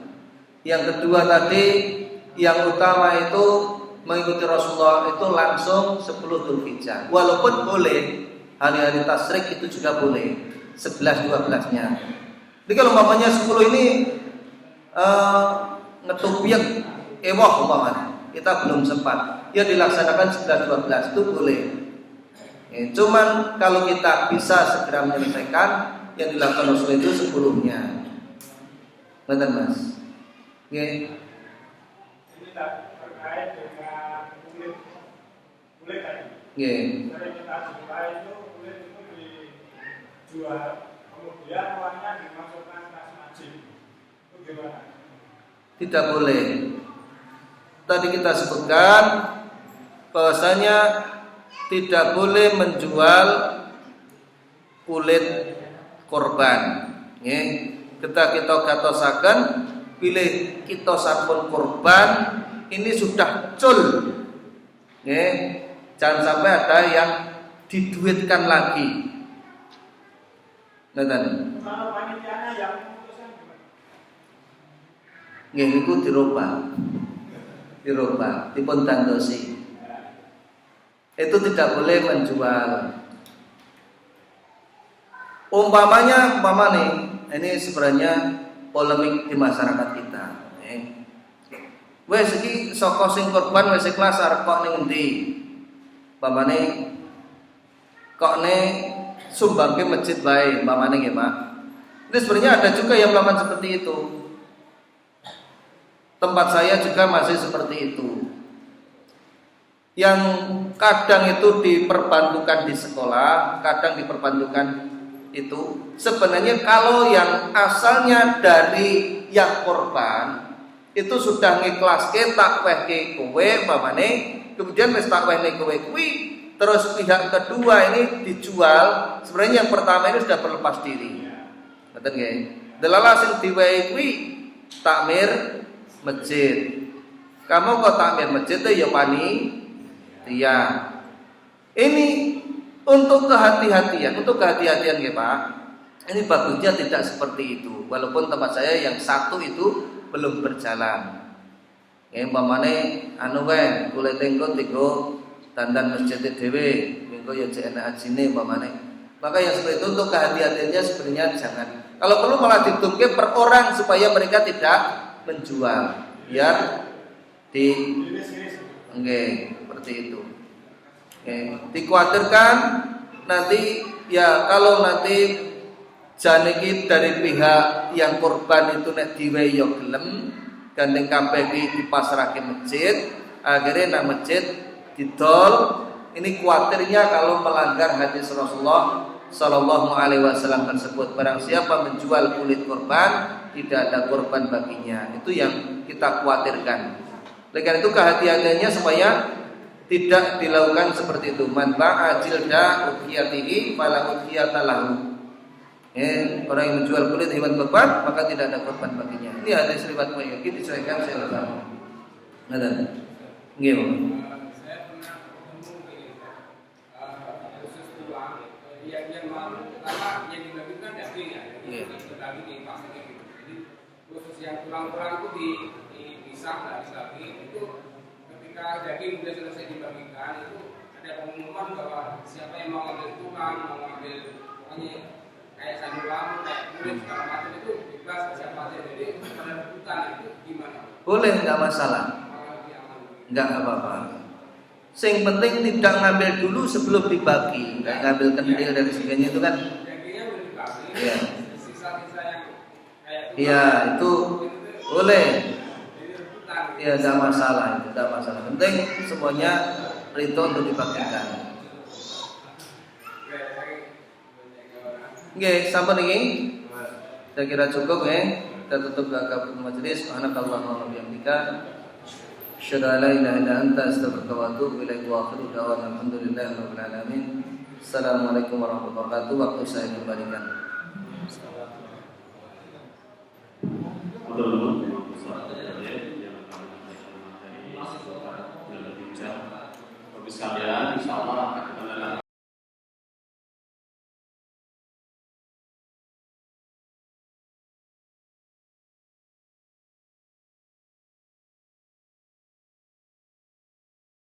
Yang kedua tadi yang utama itu mengikuti Rasulullah itu langsung 10 Dzulhijjah. Walaupun boleh hari-hari tasyrik itu juga boleh 11-12-nya. Jadi kalau umpamanya 10 ini ngetupiak ewoh umpamanya kita belum sempat, ya dilaksanakan 11-12 itu boleh. Cuman kalau kita bisa segera menyelesaikan, yang dilakukan Rasul itu 10-nya. Benar Mas? Ini terkait dengan kulit tadi. Dari kita jumpai itu kulit itu dijual, kemudian uangnya dimasukkan ke masjid. Itu gimana? Tidak boleh. Tadi kita sebutkan bahwasanya tidak boleh menjual kulit korban. Kita gatosaken pilih kita sampun korban ini sudah cul. Jangan sampai ada yang diduitkan lagi. Nonton. Kalau panitianya yang memutuskan gimana? Nggih niku dirubah, dipun dandosi. Itu tidak boleh menjual. Umpamanya ini sebenarnya polemik di masyarakat kita. Wes iki saka sing korban wis ikhlas arep kok ning endi? Umpamane kok sumbangke masjid bae, umpamane nggih, Pak. Ini sebenarnya ada juga yang melakukan seperti itu. Tempat saya juga masih seperti itu. Yang kadang itu diperbantukan di sekolah, kadang diperbantukan itu. Sebenarnya kalau yang asalnya dari yang korban itu sudah ngiklaske tak wehke kowe pamane, kemudian wis tak wehne kowe kuwi, terus pihak kedua ini dijual. Sebenarnya yang pertama ini sudah berlepas diri. Ngoten nggih. Delala sing diwehi kuwi takmir masjid. Kamu kok takmir masjid ya panitia. Ini untuk kehati-hatian nggih Pak. Ini bagusnya tidak seperti itu. Walaupun tempat saya yang satu itu belum berjalan. Umpamane anu wae kule tengko tigo dandan masjid dhewe, minggo ya jek enak ajine umpamane. Maka yang seperti itu untuk kehati-hatiannya sebenarnya jangan. Kalau perlu malah ditumke per orang supaya mereka tidak menjual. Biar seperti itu. Dikhawatirkan nanti ya kalau nanti janiki dari pihak yang korban itu nek diwehi yo gelem gandeng kabeh iki dipasrahke masjid, akhirnya nang masjid didol. Ini khawatirnya kalau melanggar hadis Rasulullah sallallahu alaihi wasallam tersebut, barang siapa menjual kulit korban tidak ada korban baginya. Itu yang kita khawatirkan. Oleh karena itu kehati-hatiannya supaya tidak dilakukan seperti itu. Man ba'a jilda udhiyatihi fala udhiyata lahu. Orang yang menjual kulit hewan korban maka tidak ada korban baginya. Ini hadis riwayat Bukhari disesuaikan saya ulama. Ngaten. Nggih. Saya pernah ketemu khusus tulang yang pertama yang dibagikan daging ya. Daging dipasang gitu. Jadi khusus yang tulang-tulang itu dipisah dari daging itu ketika daging sudah selesai dibagikan itu ada pengumuman bahwa siapa yang mau ambil tulang, mau ambil kayak sayur lamu, kayak kulit segala macam itu bebas siapa aja. Jadi pada rebutan itu gimana? Boleh, nggak masalah. Nggak apa-apa. Yang penting tidak ngambil dulu sebelum dibagi. Nggak ngambil kendil dari sebagainya itu kan. Dagingnya udah dibagi. Iya. Sisa-sisa yang kayak iya itu boleh. Iya, nggak masalah itu, nggak masalah. Penting semuanya rito untuk dibagikan. Oke, sampai ini saya kira cukup ya. Kita tutup ke majelis. Subhanakallahumma wa bihamdika asyhadu an la ilaha illa anta astaghfiruka wa atubu ilaik wa akhiru da'wana alhamdulillahi rabbil alamin. Assalamualaikum warahmatullahi wabarakatuh. Waktu saya kembalikan.